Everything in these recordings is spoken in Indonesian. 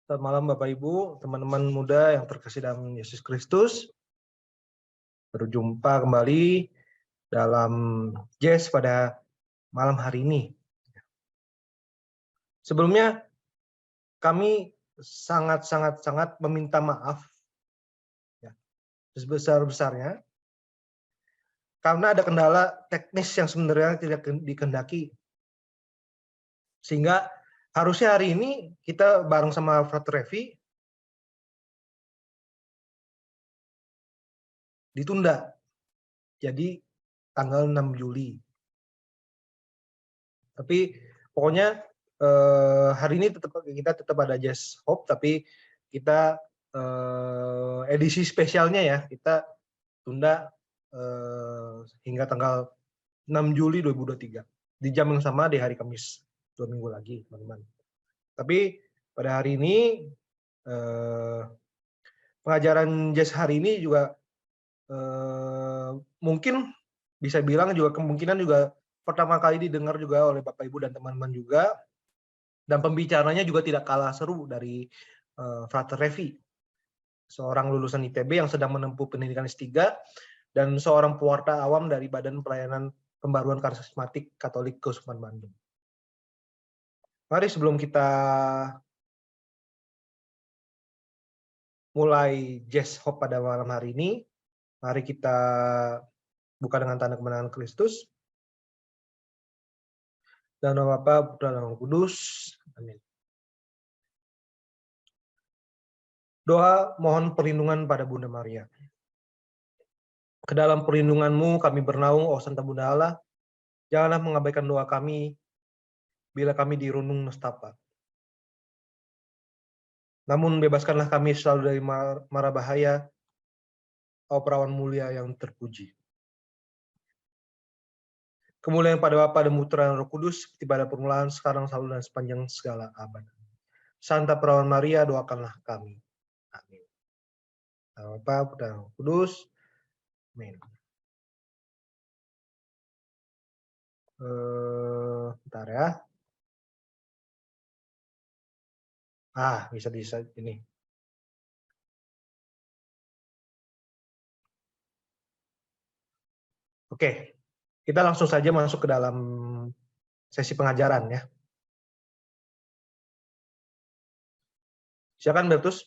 Selamat malam Bapak Ibu, teman-teman muda yang terkasih dalam Yesus Kristus. Berjumpa kembali dalam Jazz pada malam hari ini. Sebelumnya kami sangat meminta maaf ya, sebesar-besarnya karena ada kendala teknis yang sebenarnya tidak dikehendaki. Sehingga harusnya hari ini kita bareng sama Frater Revi ditunda. Jadi tanggal 6 Juli. Tapi pokoknya hari ini kita tetap ada Jazz Hope, tapi kita edisi spesialnya ya kita tunda hingga tanggal 6 Juli 2023 di jam yang sama di hari Kamis 2 minggu lagi teman-teman. Tapi pada hari ini pengajaran Jazz hari ini juga mungkin bisa bilang juga kemungkinan juga pertama kali didengar juga oleh Bapak Ibu dan teman-teman juga, dan pembicaranya juga tidak kalah seru dari Frater Revi, seorang lulusan ITB yang sedang menempuh pendidikan S3 dan seorang pewarta awam dari Badan Pelayanan Pembaruan Karismatik Katolik Keuskupan Bandung. Mari sebelum kita mulai Jazz Hope pada malam hari ini, mari kita buka dengan tanda kemenangan Kristus. Dan nama Bapa, Putra, dan Roh Kudus. Amin. Doa mohon perlindungan pada Bunda Maria. Ke dalam perlindungan-Mu kami bernaung, oh Santa Bunda Allah. Janganlah mengabaikan doa kami bila kami dirundung nestapa. Namun bebaskanlah kami selalu dari mara bahaya, oh perawan mulia yang terpuji. Kemuliaan pada Bapa dan Putra dan Roh Kudus, seperti pada permulaan, sekarang, selalu, dan sepanjang segala abad. Santa Perawan Maria, doakanlah kami. Amin. Bapa, Putra, dan Roh Kudus. Amin. Bentar ya. Bisa ini. Oke, kita langsung saja masuk ke dalam sesi pengajaran ya. Silakan Bertus.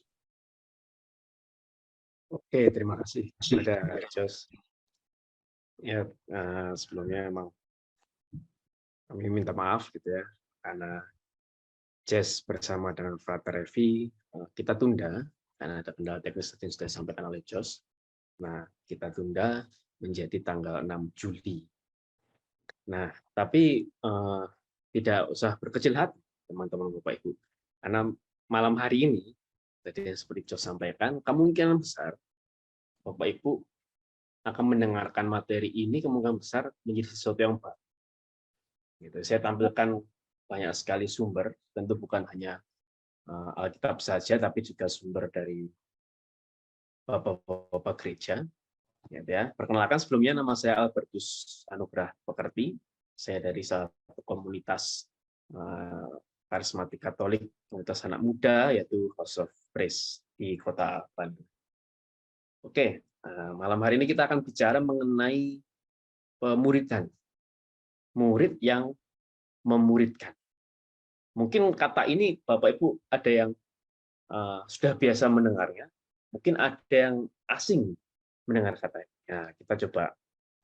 Oke, terima kasih kepada Jos. Ya, sebelumnya emang kami minta maaf gitu ya, karena Jazz bersama dengan Frater Revi kita tunda karena ada kendala teknis yang sudah disampaikan oleh Jos. Nah, kita tunda menjadi tanggal 6 Juli. Nah, tapi tidak usah berkecil hati teman-teman Bapak Ibu, karena malam hari ini tadi seperti Jos sampaikan, kemungkinan besar Bapak Ibu akan mendengarkan materi ini kemungkinan besar menjadi sesuatu yang baru. Gitu. Saya tampilkan banyak sekali sumber, tentu bukan hanya Alkitab saja, tapi juga sumber dari Bapak-Bapak gereja. Ya. Perkenalkan sebelumnya, nama saya Albertus Anugrah Pekerti. Saya dari satu komunitas karismatik Katolik, komunitas anak muda, yaitu House of Praise di Kota Bandung. Oke, malam hari ini kita akan bicara mengenai pemuridan. Murid yang memuridkan. Mungkin kata ini Bapak Ibu ada yang sudah biasa mendengarnya, mungkin ada yang asing mendengar kata ini. Nah, kita coba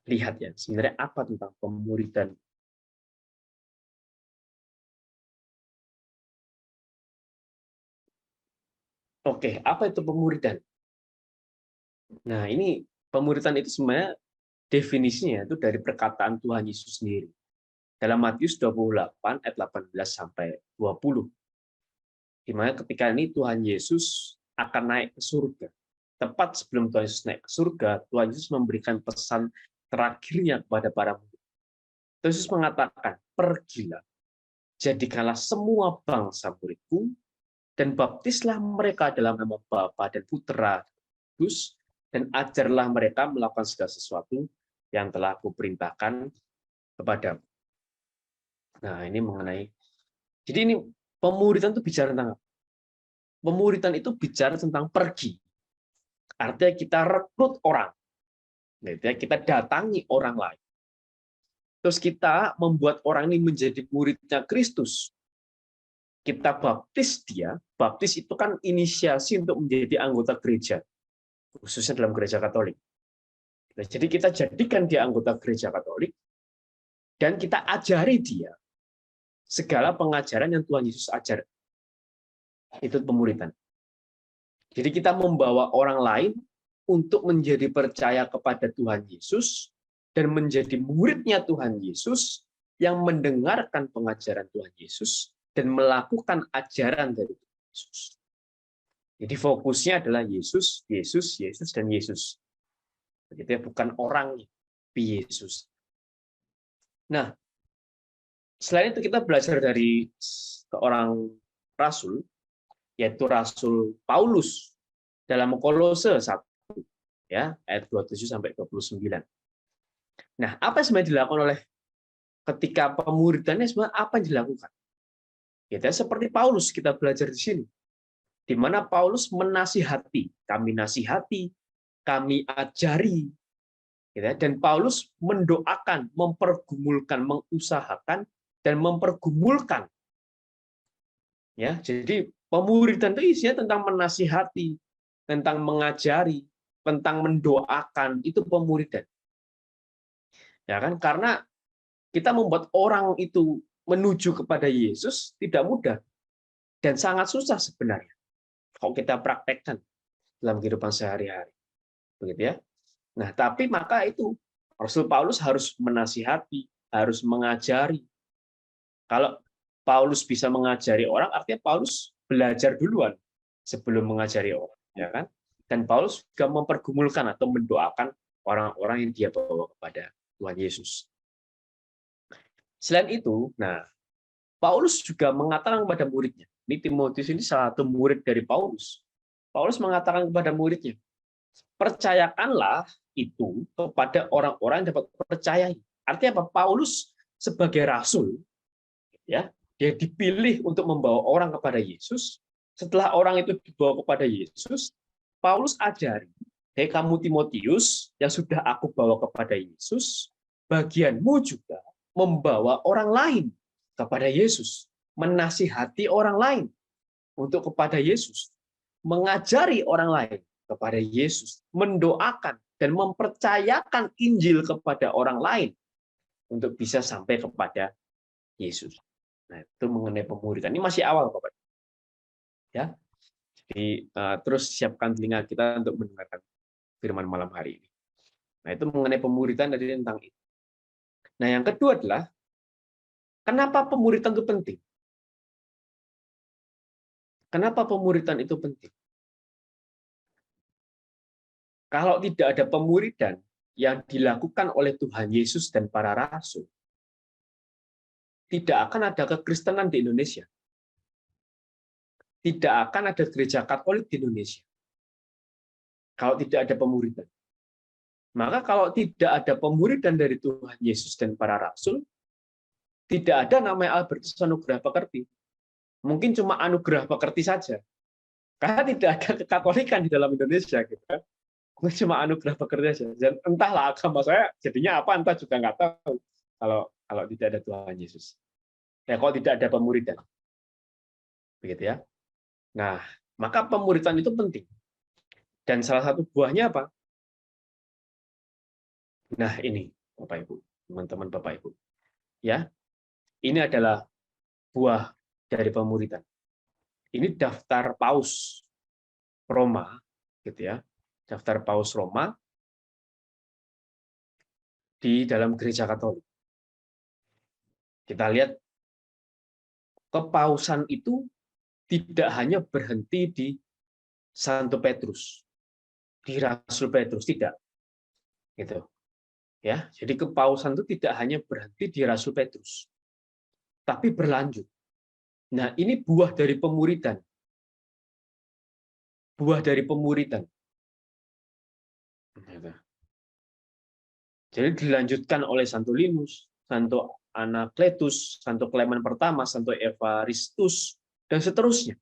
lihat ya, sebenarnya apa tentang pemuridan. Oke, apa itu pemuridan? Nah, ini pemuridan itu sebenarnya definisinya itu dari perkataan Tuhan Yesus sendiri. Dalam Matius 28 ayat 18 sampai 20. Di mana ketika ini Tuhan Yesus akan naik ke surga. Tepat sebelum Tuhan Yesus naik ke surga, Tuhan Yesus memberikan pesan terakhirnya kepada para murid. Tuhan Yesus mengatakan, pergilah, jadikanlah semua bangsa muridku, dan baptislah mereka dalam nama Bapa dan Putra Kudus, dan ajarlah mereka melakukan segala sesuatu yang telah Kuperintahkan kepadamu. Nah, ini mengenai, jadi ini pemuridan itu bicara tentang apa? pemuridan itu bicara tentang pergi. Artinya kita rekrut orang. Kita datangi orang lain. Terus kita membuat orang ini menjadi muridnya Kristus. Kita baptis dia. Baptis itu kan inisiasi untuk menjadi anggota gereja, khususnya dalam gereja Katolik. Jadi kita jadikan dia anggota gereja Katolik, dan kita ajari dia segala pengajaran yang Tuhan Yesus ajar. Itu pemuridan. Jadi kita membawa orang lain untuk menjadi percaya kepada Tuhan Yesus dan menjadi muridnya Tuhan Yesus yang mendengarkan pengajaran Tuhan Yesus dan melakukan ajaran dari Tuhan Yesus. Jadi fokusnya adalah Yesus, Yesus, Yesus, dan Yesus. Begitu ya, bukan orangnya, tapi Yesus. Nah, selain itu kita belajar dari seorang rasul, yaitu Rasul Paulus dalam Kolose 1, ya, ayat 27 sampai 29. Nah, apa yang sebenarnya dilakukan oleh ketika pemuridannya, sebenarnya apa yang dilakukan? Kita seperti Paulus, kita belajar di sini, di mana Paulus menasihati, kami ajari, dan Paulus mendoakan, mempergumulkan, mengusahakan, dan mempergumulkan. Ya, jadi pemuridan itu isinya tentang menasihati, tentang mengajari, tentang mendoakan, itu pemuridan. Ya kan? Karena kita membuat orang itu menuju kepada Yesus tidak mudah dan sangat susah sebenarnya kalau kita praktekkan dalam kehidupan sehari-hari. Begitu ya. Nah, tapi maka itu Rasul Paulus harus menasihati, harus mengajari. Kalau Paulus bisa mengajari orang, artinya Paulus belajar duluan sebelum mengajari orang, ya kan? Dan Paulus juga mempergumulkan atau mendoakan orang-orang yang dia bawa kepada Tuhan Yesus. Selain itu, nah, Paulus juga mengatakan kepada muridnya, ini Timotius ini salah satu murid dari Paulus. Paulus mengatakan kepada muridnya, percayakanlah itu kepada orang-orang yang dapat percayai. Artinya apa? Paulus sebagai rasul, ya, dia dipilih untuk membawa orang kepada Yesus. Setelah orang itu dibawa kepada Yesus, Paulus ajari, "Hei kamu Timotius yang sudah aku bawa kepada Yesus, bagianmu juga membawa orang lain kepada Yesus, menasihati orang lain untuk kepada Yesus, mengajari orang lain kepada Yesus, mendoakan dan mempercayakan Injil kepada orang lain untuk bisa sampai kepada Yesus." Nah, itu mengenai pemuridan. Ini masih awal, Bapak. Ya. Jadi terus siapkan telinga kita untuk mendengarkan firman malam hari ini. Nah, itu mengenai pemuridan dari tentang itu. Nah, yang kedua adalah kenapa pemuridan itu penting? Kenapa pemuridan itu penting? Kalau tidak ada pemuridan yang dilakukan oleh Tuhan Yesus dan para rasul, tidak akan ada kekristenan di Indonesia. Tidak akan ada gereja Katolik di Indonesia. Kalau tidak ada pemuridan. Maka kalau tidak ada pemuridan dari Tuhan Yesus dan para rasul, tidak ada namanya Albertus Anugerah Pekerti. Mungkin cuma anugerah pekerti saja. Karena tidak ada kekatolikan di dalam Indonesia. Gitu kan. Cuma anugerah pekerti saja. Dan entahlah agama saya jadinya apa, entah juga nggak tahu. Kalau tidak ada Tuhan Yesus. Ya, kalau tidak ada pemuridan. Begitu ya. Nah, maka pemuridan itu penting. Dan salah satu buahnya apa? Nah, ini Bapak Ibu, teman-teman Bapak Ibu. Ya. Ini adalah buah dari pemuridan. Ini daftar Paus Roma, gitu ya. Daftar Paus Roma di dalam gereja Katolik. Kita lihat kepausan itu tidak hanya berhenti di Santo Petrus, di Rasul Petrus, tidak. Gitu. Ya, jadi kepausan itu tidak hanya berhenti di Rasul Petrus, tapi berlanjut. Nah, ini buah dari pemuridan. Buah dari pemuridan. Jadi dilanjutkan oleh Santo Linus, Santo Anakletus, Santo Klemen pertama, Santo Evaristus, dan seterusnya.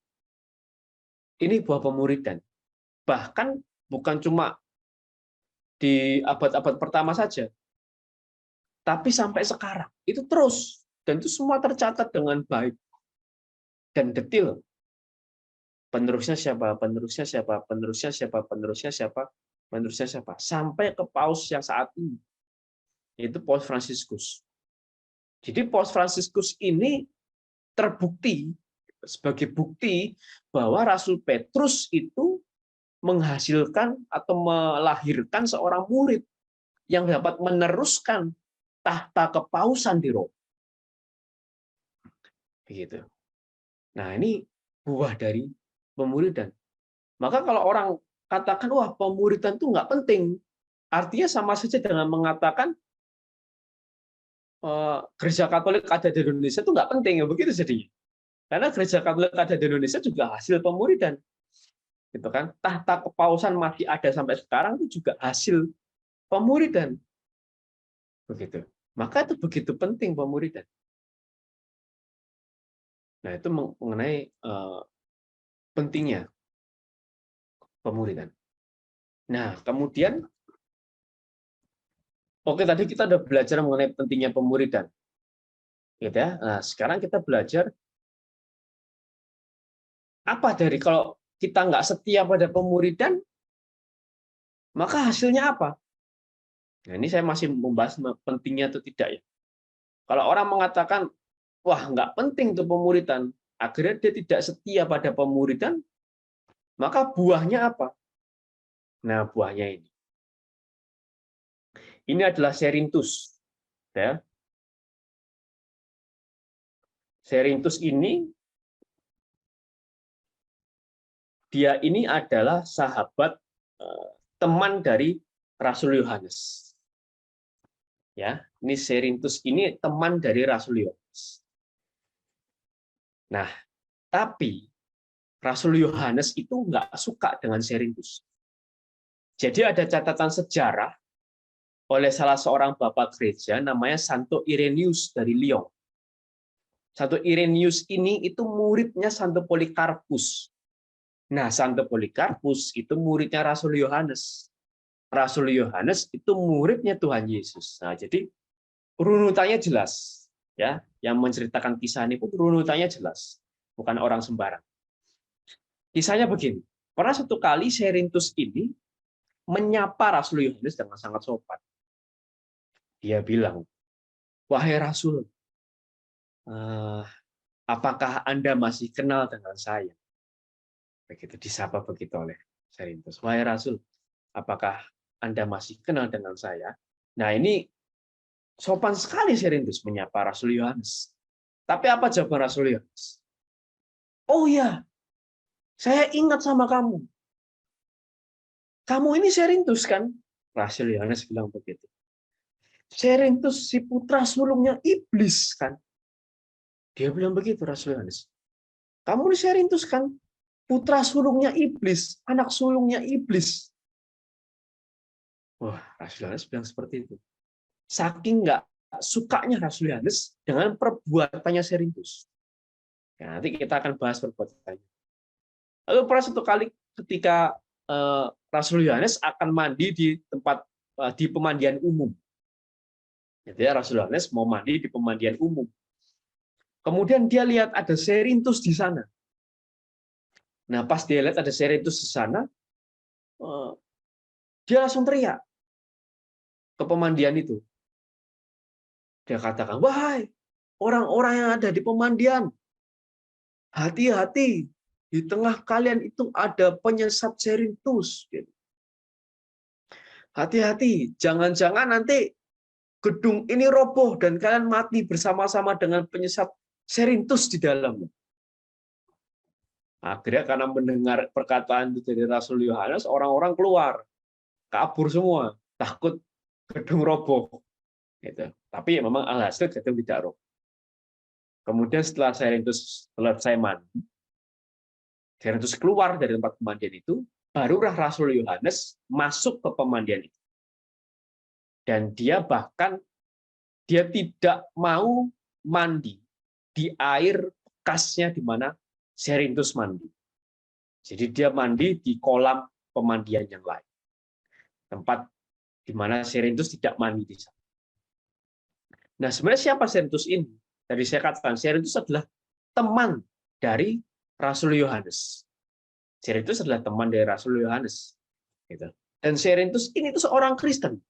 Ini buah pemuridan. Bahkan bukan cuma di abad-abad pertama saja, tapi sampai sekarang itu terus, dan itu semua tercatat dengan baik dan detail. Penerusnya siapa, penerusnya siapa, penerusnya siapa, penerusnya siapa, penerusnya siapa, sampai ke paus yang saat ini, yaitu Paus Fransiskus. Jadi Paus Fransiskus ini terbukti sebagai bukti bahwa Rasul Petrus itu menghasilkan atau melahirkan seorang murid yang dapat meneruskan tahta kepausan di Roma. Begitu. Nah, ini buah dari pemuridan. Maka kalau orang katakan, wah pemuridan itu nggak penting, artinya sama saja dengan mengatakan Gereja Katolik ada di Indonesia itu nggak penting, ya begitu jadinya. Karena Gereja Katolik ada di Indonesia juga hasil pemuridan, gitu kan? Tahta kepausan masih ada sampai sekarang itu juga hasil pemuridan, begitu. Maka itu begitu penting pemuridan. Nah, itu mengenai pentingnya pemuridan. Nah, kemudian, oke tadi kita udah belajar mengenai pentingnya pemuridan, gitu ya. Nah, sekarang kita belajar apa dari kalau kita nggak setia pada pemuridan, maka hasilnya apa? Nah, ini saya masih membahas pentingnya atau tidak ya. Kalau orang mengatakan, wah nggak penting tuh pemuridan, akhirnya dia tidak setia pada pemuridan, maka buahnya apa? Nah, buahnya ini. Ini adalah Cerinthus. Ya. Cerinthus ini, dia ini adalah sahabat teman dari Rasul Yohanes. Ya, ini Cerinthus ini teman dari Rasul Yohanes. Nah, tapi Rasul Yohanes itu nggak suka dengan Cerinthus. Jadi ada catatan sejarah oleh salah seorang bapak gereja namanya Santo Irenaeus dari Lyon. Santo Irenaeus ini itu muridnya Santo Polikarpus. Nah, Santo Polikarpus itu muridnya Rasul Yohanes. Rasul Yohanes itu muridnya Tuhan Yesus. Nah, jadi runutannya jelas, ya. Yang menceritakan kisah ini pun runutannya jelas, bukan orang sembarang. Kisahnya begini. Pernah satu kali Cerinthus ini menyapa Rasul Yohanes dengan sangat sopan. Dia bilang, wahai Rasul, apakah Anda masih kenal dengan saya? Begitu disapa begitu oleh Cerinthus. Wahai Rasul, apakah Anda masih kenal dengan saya? Nah, ini sopan sekali Cerinthus menyapa Rasul Yohanes. Tapi apa jawaban Rasul Yohanes? Oh ya, saya ingat sama kamu. Kamu ini Cerinthus kan? Rasul Yohanes bilang begitu. Cerinthus si putra sulungnya iblis kan? Dia bilang begitu Rasul Yohanes. Kamu ini Cerinthus kan? Putra sulungnya iblis, anak sulungnya iblis. Wah, Rasul Yohanes bilang seperti itu. Saking nggak sukanya Rasul Yohanes dengan perbuatannya Cerinthus. Ya, nanti kita akan bahas perbuatannya. Lalu pernah satu kali ketika Rasul Yohanes akan mandi di tempat di pemandian umum. Jadi Rasul Yohanes mau mandi di pemandian umum. Kemudian dia lihat ada Cerinthus di sana. Nah, pas dia lihat ada Cerinthus di sana, dia langsung teriak ke pemandian itu. Dia katakan, wahai orang-orang yang ada di pemandian, hati-hati, di tengah kalian itu ada penyesat Cerinthus. Hati-hati, jangan-jangan nanti gedung ini roboh dan kalian mati bersama-sama dengan penyesat Cerinthus di dalamnya. Akhirnya karena mendengar perkataan itu dari Rasul Yohanes, orang-orang keluar, kabur semua, takut gedung roboh. Gitu. Tapi memang alhasil gedung tidak roboh. Kemudian setelah Cerinthus selesai mandi, Cerinthus keluar dari tempat pemandian itu, barulah Rasul Yohanes masuk ke pemandian itu. Dan dia bahkan dia tidak mau mandi di air bekasnya di mana Cerinthus mandi. Jadi dia mandi di kolam pemandian yang lain. Tempat di mana Serintus tidak mandi di sana. Nah, sebenarnya siapa Serintus ini? Tadi saya katakan, Serintus adalah teman dari Rasul Yohanes. Serintus adalah teman dari Rasul Yohanes. Dan Serintus ini itu seorang Kristen.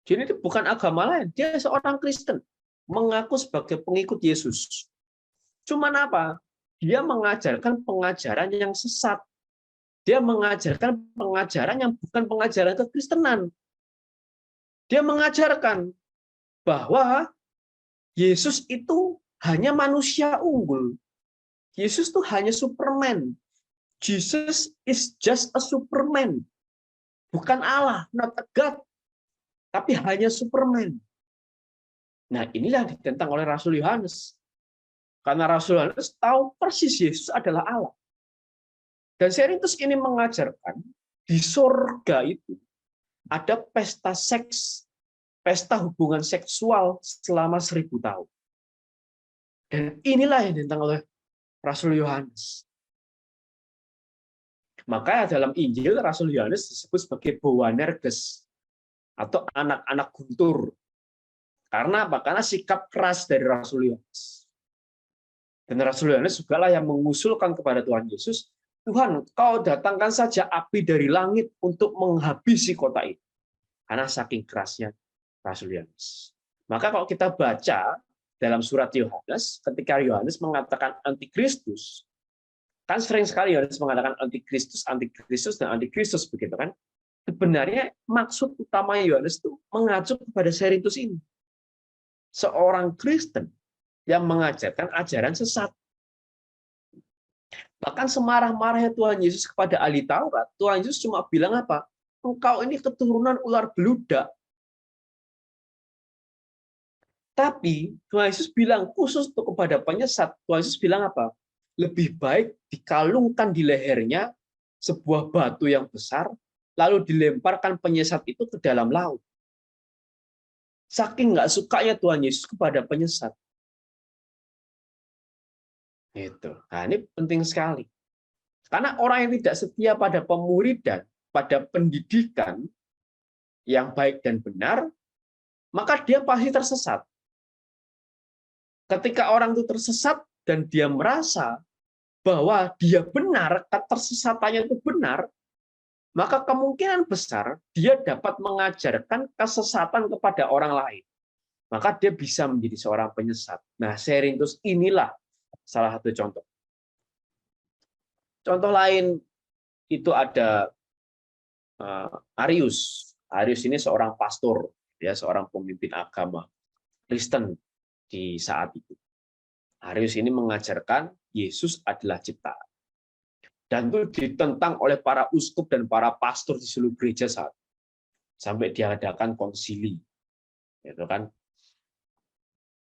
Jadi itu bukan agama lain, dia seorang Kristen. Mengaku sebagai pengikut Yesus. Cuman apa? Dia mengajarkan pengajaran yang sesat. Dia mengajarkan pengajaran yang bukan pengajaran kekristenan. Dia mengajarkan bahwa Yesus itu hanya manusia unggul. Yesus itu hanya Superman. Jesus is just a Superman. Bukan Allah, not a God. Tapi hanya Superman. Nah, inilah ditentang oleh Rasul Yohanes. Karena Rasul Yohanes tahu persis Yesus adalah Allah. Dan Serintus ini mengajarkan di surga itu ada pesta seks, pesta hubungan seksual selama 1000 tahun. Dan inilah yang ditentang oleh Rasul Yohanes. Maka dalam Injil Rasul Yohanes disebut sebagai Boanerges atau anak-anak guntur. Karena apa? Karena sikap keras dari Rasul Yohanes. Dan Rasul Yohanes juga lah yang mengusulkan kepada Tuhan Yesus, Tuhan, kau datangkan saja api dari langit untuk menghabisi kota ini. Karena saking kerasnya Rasul Yohanes. Maka kalau kita baca dalam surat Yohanes, ketika Yohanes mengatakan antikristus, kan sering sekali Yohanes mengatakan antikristus, dan antikristus begitu kan? Sebenarnya maksud utama Yohanes itu mengacu kepada Serintus ini. Seorang Kristen yang mengajarkan ajaran sesat. Bahkan semarah-marahnya Tuhan Yesus kepada ahli Taurat, Tuhan Yesus cuma bilang apa? Engkau ini keturunan ular beludak. Tapi Tuhan Yesus bilang khusus untuk kepada penyesat, Tuhan Yesus bilang apa? Lebih baik dikalungkan di lehernya sebuah batu yang besar, lalu dilemparkan penyesat itu ke dalam laut. Saking nggak sukanya Tuhan Yesus kepada penyesat. Itu. Nah, ini penting sekali. Karena orang yang tidak setia pada pemuridan, pada pendidikan yang baik dan benar, maka dia pasti tersesat. Ketika orang itu tersesat dan dia merasa bahwa dia benar, ketersesatannya itu benar, maka kemungkinan besar dia dapat mengajarkan kesesatan kepada orang lain. Maka dia bisa menjadi seorang penyesat. Nah, Serintus inilah salah satu contoh. Contoh lain itu ada Arius. Arius ini seorang pastor, ya, seorang pemimpin agama Kristen di saat itu. Arius ini mengajarkan Yesus adalah ciptaan. Dan itu ditentang oleh para uskup dan para pastor di seluruh gereja saat itu. Sampai diadakan konsili. Gitu kan?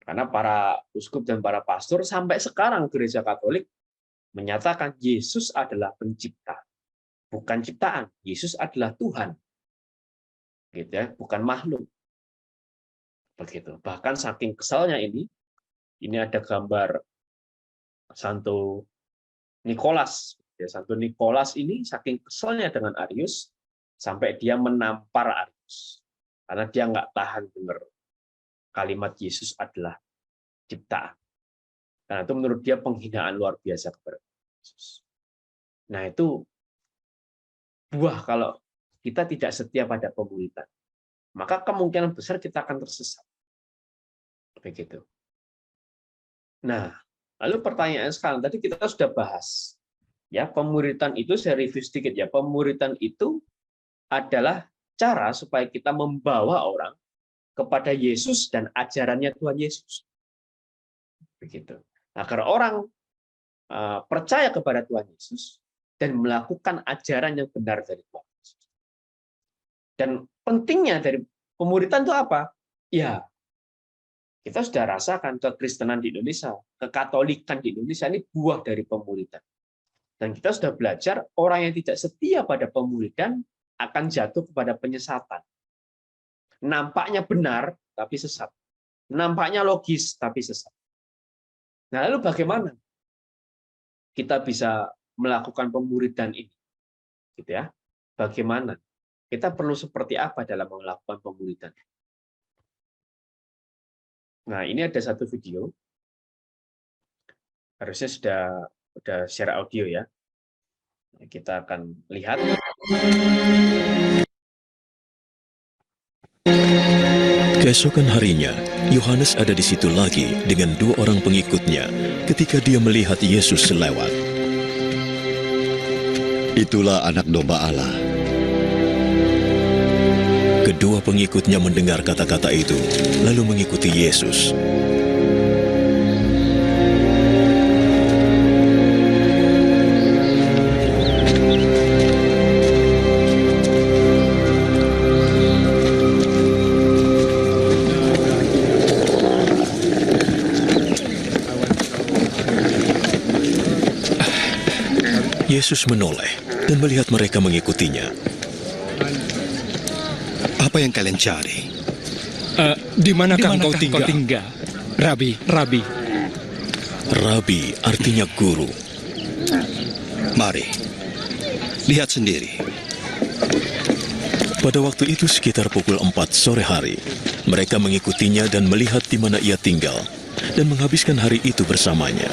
Karena para uskup dan para pastor sampai sekarang gereja Katolik menyatakan Yesus adalah pencipta, bukan ciptaan. Yesus adalah Tuhan, gitu ya, bukan makhluk. Begitu. Bahkan saking kesalnya ini ada gambar Santo Nikolas. Ya, Santo Nikolas ini saking kesalnya dengan Arius sampai dia menampar Arius karena dia nggak tahan dengar kalimat Yesus adalah ciptaan. Karena itu menurut dia penghinaan luar biasa kepada Yesus. Nah, itu buah kalau kita tidak setia pada pemuridan. Maka kemungkinan besar kita akan tersesat. Begitu. Nah, lalu pertanyaan sekarang, tadi kita sudah bahas. Ya, pemuridan itu, saya review sedikit ya, pemuridan itu adalah cara supaya kita membawa orang kepada Yesus dan ajarannya Tuhan Yesus. Begitu. Agar orang percaya kepada Tuhan Yesus dan melakukan ajaran yang benar dari Tuhan Yesus. Dan pentingnya dari pemuridan itu apa? Ya, kita sudah rasakan kekristenan di Indonesia, kekatolikan di Indonesia ini buah dari pemuridan. Dan kita sudah belajar orang yang tidak setia pada pemuridan akan jatuh kepada penyesatan. Nampaknya benar, tapi sesat. Nampaknya logis, tapi sesat. Nah, lalu bagaimana kita bisa melakukan pemuridan ini, gitu ya. Bagaimana? Kita perlu seperti apa dalam melakukan pemuridan? Nah, ini ada satu video. Harusnya sudah share audio ya. Kita akan lihat. Keesokan harinya, Yohanes ada di situ lagi dengan 2 orang pengikutnya ketika dia melihat Yesus lewat. Itulah anak domba Allah. Kedua pengikutnya mendengar kata-kata itu, lalu mengikuti Yesus. Yesus menoleh dan melihat mereka mengikutinya. Apa yang kalian cari? Di manakah engkau tinggal? Rabi. Rabi artinya guru. Mari, lihat sendiri. Pada waktu itu sekitar pukul 4 sore hari, mereka mengikutinya dan melihat di mana ia tinggal dan menghabiskan hari itu bersamanya.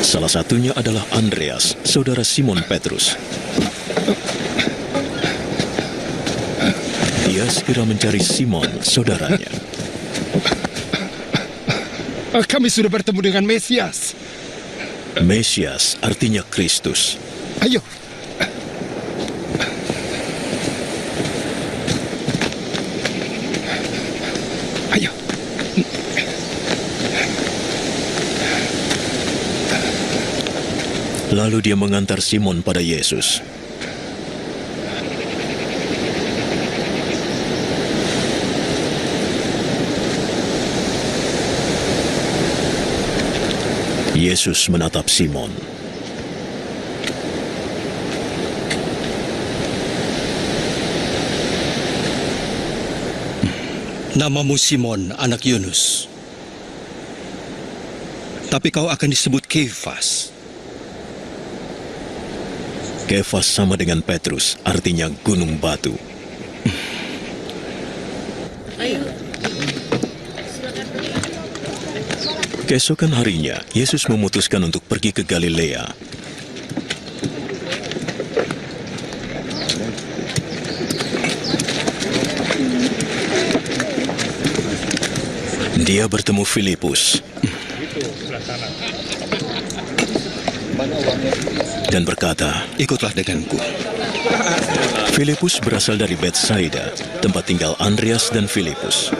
Salah satunya adalah Andreas, saudara Simon Petrus. Dia segera mencari Simon, saudaranya. Kami sudah bertemu dengan Mesias. Mesias artinya Kristus. Ayo. Ayo. Lalu dia mengantar Simon pada Yesus. Yesus menatap Simon. Namamu Simon, anak Yunus. Tapi kau akan disebut Kefas. Kefas sama dengan Petrus, artinya gunung batu. Keesokan harinya, Yesus memutuskan untuk pergi ke Galilea. Dia bertemu Filipus dan berkata, Ikutlah denganku. Filipus berasal dari Betsaida, tempat tinggal Andreas dan Filipus.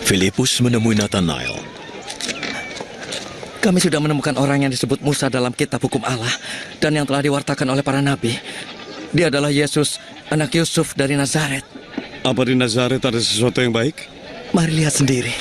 Filipus menemui Nathanael. Kami sudah menemukan orang yang disebut Musa dalam kitab hukum Allah dan yang telah diwartakan oleh para nabi. Dia adalah Yesus, anak Yusuf dari Nazaret. Apa di Nazaret ada sesuatu yang baik? Mari lihat sendiri.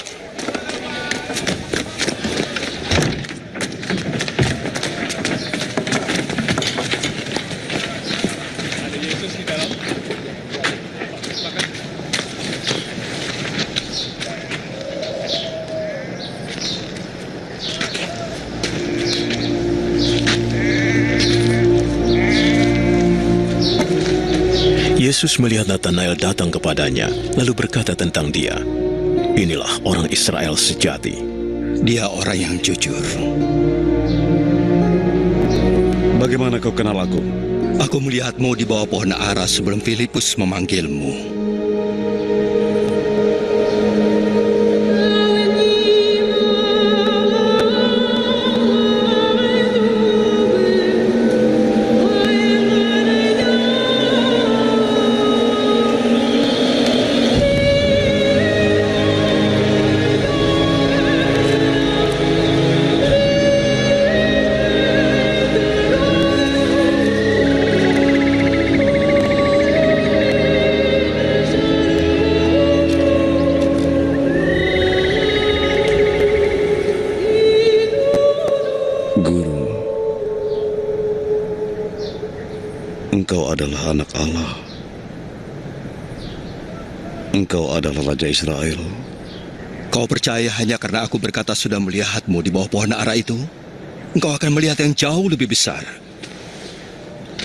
Yesus melihat Nathanael datang kepadanya, lalu berkata tentang dia, "Inilah orang Israel sejati." Dia orang yang jujur. Bagaimana kau kenal aku? Aku melihatmu di bawah pohon ara sebelum Filipus memanggilmu. Allah. Engkau adalah Raja Israel. Kau percaya hanya karena aku berkata sudah melihatmu di bawah pohon ara itu? Engkau akan melihat yang jauh lebih besar.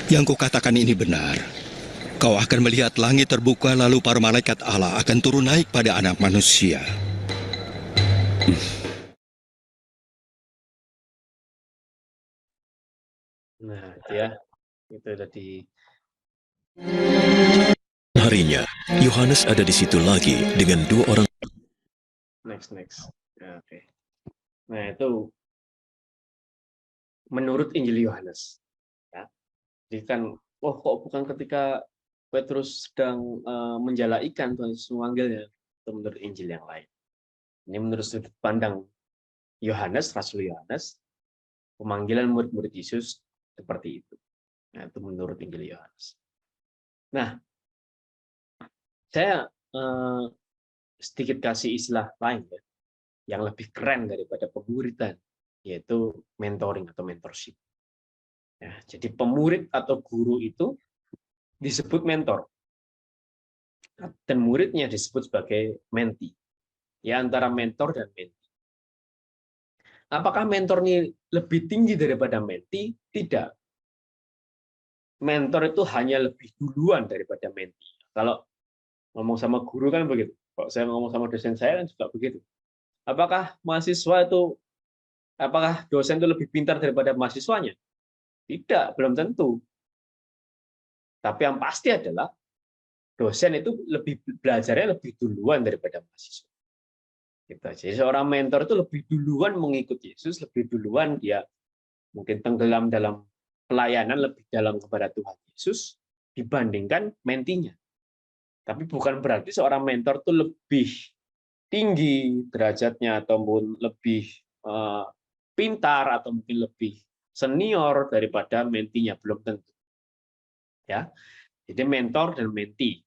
Yang kukatakan ini benar. Kau akan melihat langit terbuka lalu para malaikat Allah akan turun naik pada anak manusia. Nah, ya, itu tadi. Harinya, Yohanes ada di situ lagi dengan dua orang. Next. Ya, oke. Nah, itu menurut Injil Yohanes. Ya. Jadi kan, kok bukan ketika Petrus sedang menjala ikan, Tuhan Yesus memanggilnya. Itu menurut Injil yang lain. Ini menurut sudut pandang Yohanes, Rasul Yohanes, pemanggilan murid-murid Yesus seperti itu. Nah, itu menurut Injil Yohanes. Nah, saya sedikit kasih istilah lain ya, yang lebih keren daripada pemuridan, yaitu mentoring atau mentorship. Ya, jadi pemurid atau guru itu disebut mentor, dan muridnya disebut sebagai mentee. Ya, antara mentor dan mentee. Apakah mentor ini lebih tinggi daripada mentee? Tidak. Mentor itu hanya lebih duluan daripada mentee. Kalau ngomong sama guru kan begitu. Kalau saya ngomong sama dosen saya kan juga begitu. Apakah dosen itu lebih pintar daripada mahasiswanya? Tidak, belum tentu. Tapi yang pasti adalah dosen itu belajarnya lebih duluan daripada mahasiswa. Gitu. Jadi seorang mentor itu lebih duluan mengikuti Yesus, lebih duluan dia mungkin tenggelam dalam pelayanan lebih dalam kepada Tuhan Yesus dibandingkan mentinya. Tapi bukan berarti seorang mentor itu lebih tinggi derajatnya ataupun lebih pintar atau mungkin lebih senior daripada mentinya, belum tentu. Ya. Jadi mentor dan mentee.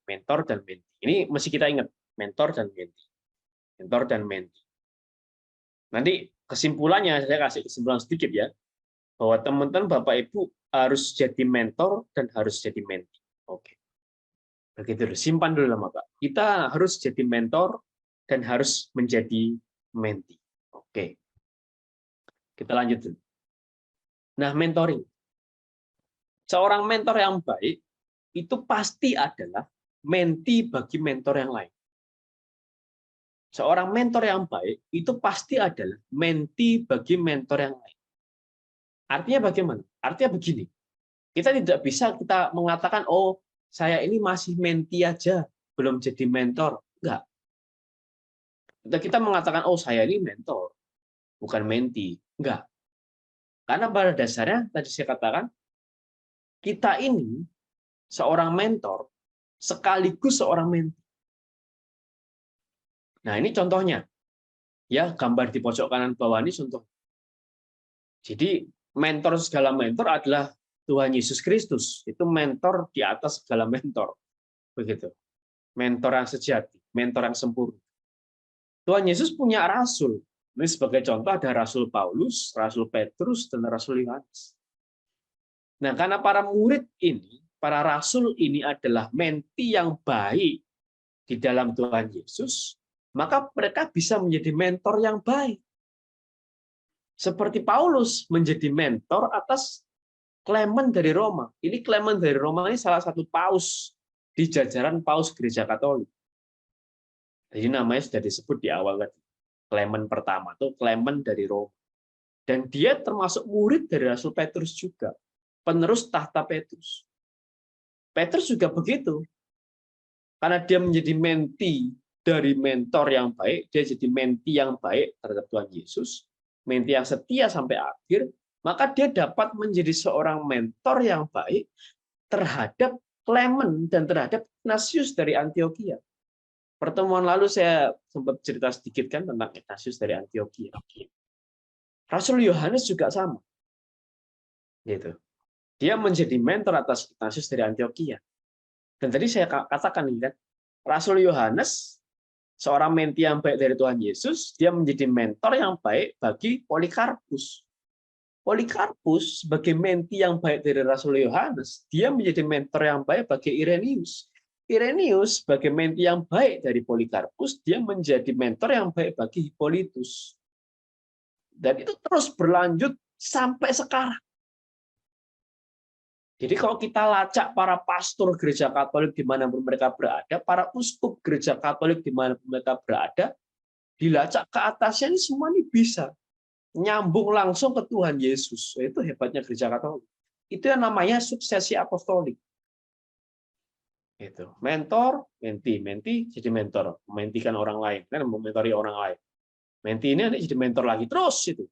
Ini mesti kita ingat, mentor dan mentee. Mentor dan mentee. Nanti kesimpulannya saya kasih kesimpulan sedikit ya, bahwa teman-teman Bapak Ibu harus jadi mentor dan harus jadi mentee. Oke. Begitu dulu, simpan dulu lama Pak. Kita harus jadi mentor dan harus menjadi mentee. Oke. Kita lanjut dulu. Nah, mentoring. Seorang mentor yang baik itu pasti adalah mentee bagi mentor yang lain. Seorang mentor yang baik itu pasti adalah mentee bagi mentor yang lain. Artinya bagaimana? Artinya begini. Kita tidak bisa kita mengatakan, oh, saya ini masih mentee aja, belum jadi mentor. Enggak. Kita mengatakan, oh, saya ini mentor, bukan mentee. Enggak. Karena pada dasarnya, tadi saya katakan, kita ini seorang mentor sekaligus seorang mentee. Nah, ini contohnya. Ya, gambar di pojok kanan bawah ini contoh. Jadi, mentor segala mentor adalah Tuhan Yesus Kristus. Itu mentor di atas segala mentor. Begitu. Mentor yang sejati, mentor yang sempurna. Tuhan Yesus punya rasul. Ini sebagai contoh ada Rasul Paulus, Rasul Petrus, dan Rasul Yohanes. Nah, karena para murid ini, para rasul ini adalah mentee yang baik di dalam Tuhan Yesus, maka mereka bisa menjadi mentor yang baik. Seperti Paulus menjadi mentor atas Clement dari Roma. Ini Clement dari Roma ini salah satu paus di jajaran paus Gereja Katolik. Jadi namanya sudah disebut di awal tadi. Clement pertama itu Clement dari Roma. Dan dia termasuk murid dari Rasul Petrus juga. Penerus tahta Petrus. Petrus juga begitu. Karena dia menjadi mentee dari mentor yang baik, dia jadi mentee yang baik terhadap Tuhan Yesus, mentee yang setia sampai akhir, maka dia dapat menjadi seorang mentor yang baik terhadap Clement dan terhadap Ignatius dari Antioquia. Pertemuan lalu saya sempat cerita sedikit kan tentang Ignatius dari Antioquia. Rasul Yohanes juga sama. Gitu. Dia menjadi mentor atas Ignatius dari Antioquia. Dan tadi saya katakan ini kan, Rasul Yohanes seorang mentee yang baik dari Tuhan Yesus, dia menjadi mentor yang baik bagi Polikarpus. Polikarpus sebagai menti yang baik dari Rasul Yohanes, dia menjadi mentor yang baik bagi Irenaeus. Irenaeus sebagai menti yang baik dari Polikarpus, dia menjadi mentor yang baik bagi Hippolytus. Dan itu terus berlanjut sampai sekarang. Jadi kalau kita lacak para pastor gereja Katolik dimanapun mereka berada, para uskup gereja Katolik dimanapun mereka berada, dilacak ke atasnya ini semua ini bisa nyambung langsung ke Tuhan Yesus. Itu hebatnya gereja Katolik. Itu yang namanya suksesi apostolik. Itu mentor, menti, menti jadi mentor, mementikan orang lain, kan mementori orang lain. Menti ini nanti jadi mentor lagi terus itu.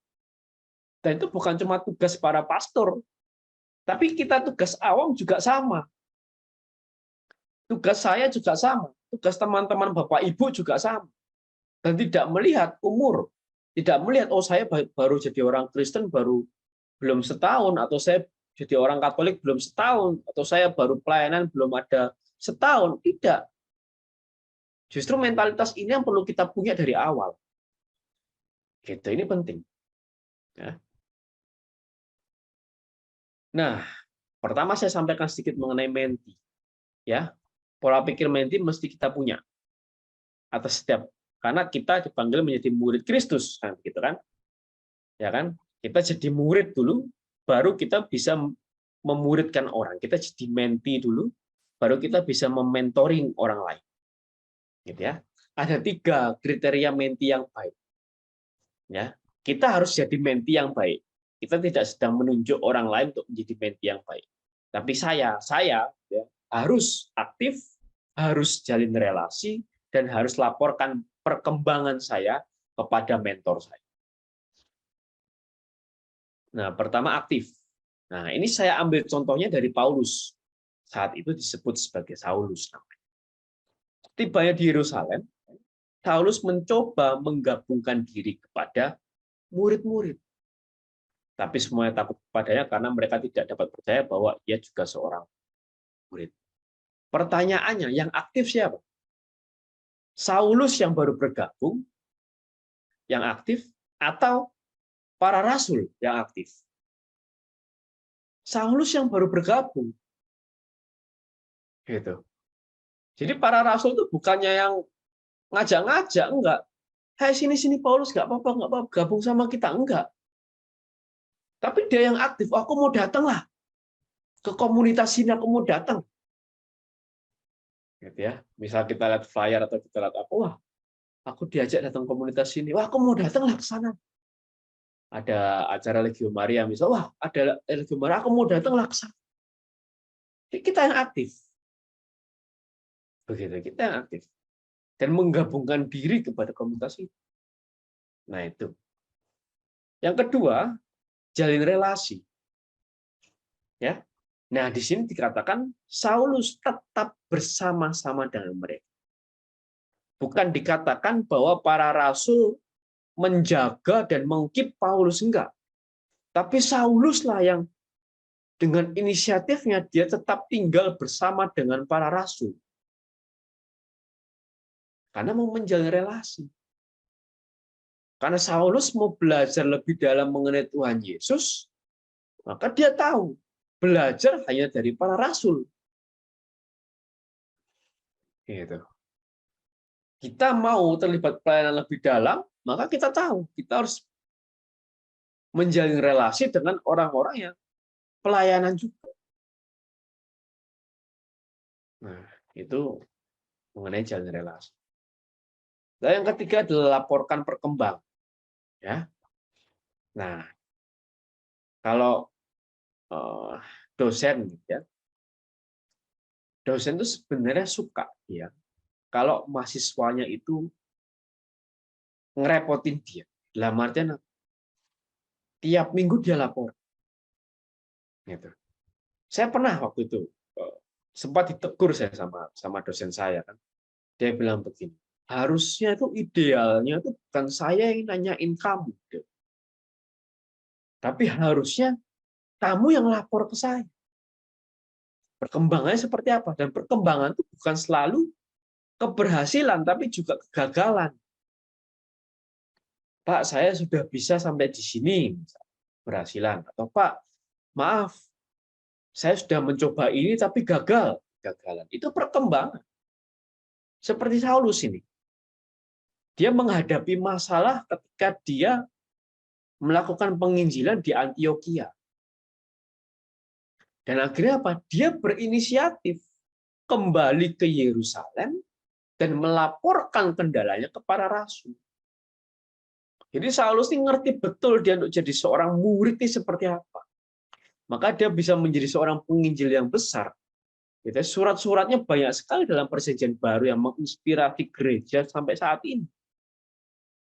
Dan itu bukan cuma tugas para pastor, tapi kita tugas awam juga sama. Tugas saya juga sama. Tugas teman-teman Bapak Ibu juga sama. Dan tidak melihat umur. Tidak melihat, oh saya baru jadi orang Kristen baru belum setahun, atau saya jadi orang Katolik belum setahun, atau saya baru pelayanan belum ada setahun. Tidak. Justru mentalitas ini yang perlu kita punya dari awal. Gitu, ini penting. Ya. Nah, pertama saya sampaikan sedikit mengenai menti. Ya, pola pikir menti mesti kita punya atas setiap, karena kita dipanggil menjadi murid Kristus, kan, gitu kan? Ya kan? Kita jadi murid dulu, baru kita bisa memuridkan orang. Kita jadi menti dulu, baru kita bisa mementoring orang lain. Gitu ya. Ada 3 kriteria menti yang baik. Ya, kita harus jadi menti yang baik. Kita tidak sedang menunjuk orang lain untuk menjadi menti yang baik. Tapi saya ya, harus aktif, harus jalin relasi, dan harus laporkan perkembangan saya kepada mentor saya. Nah, pertama aktif. Nah, ini saya ambil contohnya dari Paulus. Saat itu disebut sebagai Saulus namanya. Tibanya di Yerusalem, Saulus mencoba menggabungkan diri kepada murid-murid. Tapi semuanya takut kepadanya karena mereka tidak dapat percaya bahwa ia juga seorang murid. Pertanyaannya, yang aktif siapa? Saulus yang baru bergabung, yang aktif, atau para rasul yang aktif? Saulus yang baru bergabung. Gitu. Jadi para rasul itu bukannya yang ngajak-ngajak, enggak. Hai sini Paulus, nggak apa-apa, gabung sama kita, enggak. Tapi dia yang aktif, oh, aku mau datang lah. Ke komunitas sini aku mau datang. Gitu ya. Misal kita lihat flyer atau kita lihat apa, wah, aku diajak datang komunitas sini, wah, aku mau datang lah ke sana. Ada acara Legio Maria, misal, wah, ada Legio Maria, aku mau datang lah ke sana. Jadi kita yang aktif. Begitu, kita yang aktif. Dan menggabungkan diri kepada komunitas itu. Nah, itu. Yang kedua, jalin relasi. Ya. Nah, di sini dikatakan Saulus tetap bersama-sama dengan mereka. Bukan dikatakan bahwa para rasul menjaga dan mengkeep Paulus, enggak. Tapi Saulus lah yang dengan inisiatifnya dia tetap tinggal bersama dengan para rasul. Karena mau menjalin relasi. Karena Saulus mau belajar lebih dalam mengenai Tuhan Yesus, maka dia tahu belajar hanya dari para rasul. Gitu. Kita mau terlibat pelayanan lebih dalam, maka kita tahu kita harus menjalin relasi dengan orang-orang yang pelayanan juga. Nah, itu mengenai jalin relasi. Dan yang ketiga adalah laporkan perkembangan. Ya. Nah, kalau dosen, ya, dosen itu sebenarnya suka, ya, kalau mahasiswanya itu ngerepotin dia. Dalam artian tiap minggu dia lapor. Gitu. Saya pernah waktu itu sempat ditegur saya sama dosen saya kan. Dia bilang begini, harusnya itu idealnya itu bukan saya yang nanyain kamu, tapi harusnya kamu yang lapor ke saya. Perkembangannya seperti apa? Dan perkembangan itu bukan selalu keberhasilan, tapi juga kegagalan. Pak, saya sudah bisa sampai di sini. keberhasilan. Atau Pak, maaf, saya sudah mencoba ini tapi gagal. Gagalan. Itu perkembangan. Seperti Saulus ini. Dia menghadapi masalah ketika dia melakukan penginjilan di Antioquia. Dan akhirnya apa? Dia berinisiatif kembali ke Yerusalem dan melaporkan kendalanya kepada rasul. Jadi Saulus ini ngerti betul dia untuk jadi seorang murid ini seperti apa. Maka dia bisa menjadi seorang penginjil yang besar. Surat-suratnya banyak sekali dalam Perjanjian Baru yang menginspirasi gereja sampai saat ini.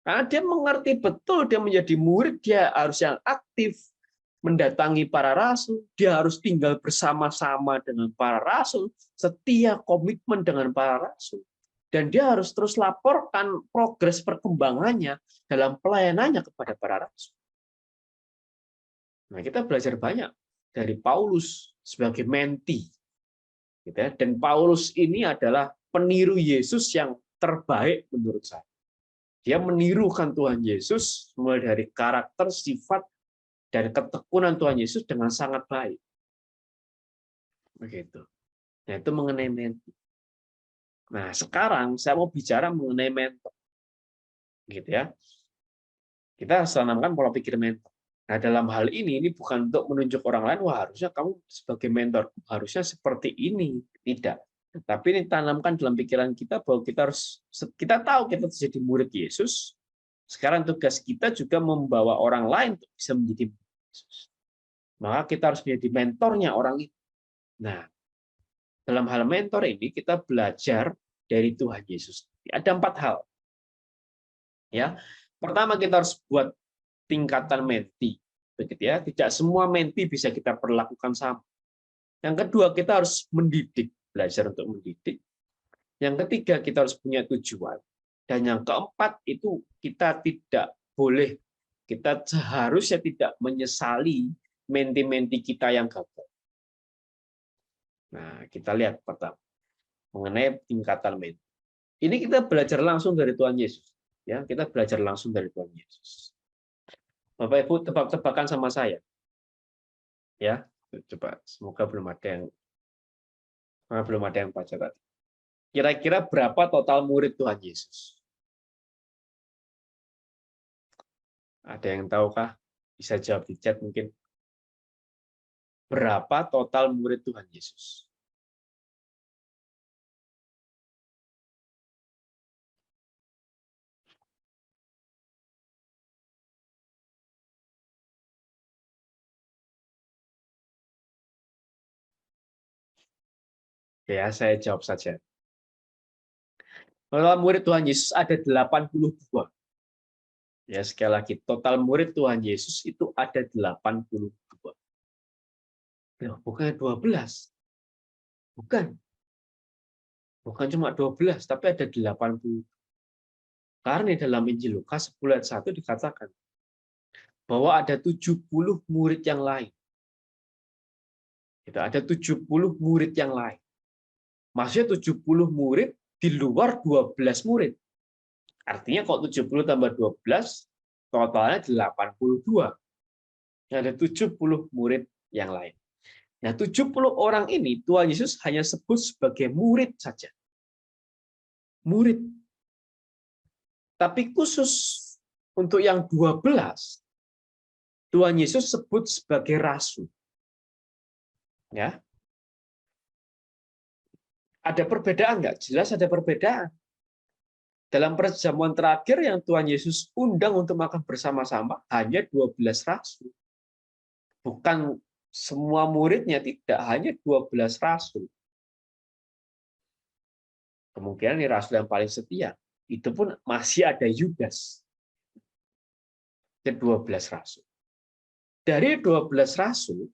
Karena dia mengerti betul dia menjadi murid, dia harus yang aktif mendatangi para rasul, dia harus tinggal bersama-sama dengan para rasul, setia komitmen dengan para rasul. Dan dia harus terus laporkan progres perkembangannya dalam pelayanannya kepada para rasul. Nah, kita belajar banyak dari Paulus sebagai menti. Dan Paulus ini adalah peniru Yesus yang terbaik menurut saya. Dia menirukan Tuhan Yesus mulai dari karakter, sifat, dan ketekunan Tuhan Yesus dengan sangat baik. Begitu. Nah, itu mengenai menti. Nah, sekarang saya mau bicara mengenai mentor. Gitu ya. Kita harus tanamkan pola pikir mentor. Nah, dalam hal ini bukan untuk menunjuk orang lain, wah harusnya kamu sebagai mentor, harusnya seperti ini. Tidak. Tapi ini tanamkan dalam pikiran kita bahwa kita tahu kita jadi murid Yesus. Sekarang tugas kita juga membawa orang lain untuk bisa menjadi murid Yesus. Maka kita harus menjadi mentornya orang itu. Nah, dalam hal mentor ini kita belajar dari Tuhan Yesus. Ada 4 hal. Ya, pertama kita harus buat tingkatan menti, begitu ya. Tidak semua menti bisa kita perlakukan sama. Yang kedua, kita harus mendidik, belajar untuk mendidik. Yang ketiga, kita harus punya tujuan. Dan yang keempat itu kita tidak boleh, kita seharusnya tidak menyesali menti-menti kita yang gagal. Nah, kita lihat pertama mengenai tingkatan menti. Ini kita belajar langsung dari Tuhan Yesus. Ya, kita belajar langsung dari Tuhan Yesus. Bapak Ibu tebak-tebakan sama saya. Ya, coba semoga belum ada yang baca tadi. Kira-kira berapa total murid Tuhan Yesus? Ada yang tahukah? Bisa jawab di chat mungkin. Berapa total murid Tuhan Yesus? Ya, saya jawab saja. Total murid Tuhan Yesus ada 82. Ya, sekali lagi, total murid Tuhan Yesus itu ada 82. Loh, bukan 12. Bukan. Bukan cuma 12, tapi ada 80. Karena dalam Injil Lukas 10 ayat 1 dikatakan bahwa ada 70 murid yang lain. Itu ada 70 murid yang lain. Maksudnya 70 murid di luar 12 murid. Artinya kalau 70 tambah 12, totalnya 82. Ada 70 murid yang lain. Nah, 70 orang ini Tuhan Yesus hanya sebut sebagai murid saja. Murid. Tapi khusus untuk yang 12, Tuhan Yesus sebut sebagai rasul. Ya. Ada perbedaan nggak? Jelas ada perbedaan. Dalam perjamuan terakhir yang Tuhan Yesus undang untuk makan bersama-sama hanya 12 rasul. Bukan semua muridnya, tidak, hanya 12 rasul. Kemungkinan ini rasul yang paling setia. Itu pun masih ada Yudas. Itu 12 rasul. Dari 12 rasul,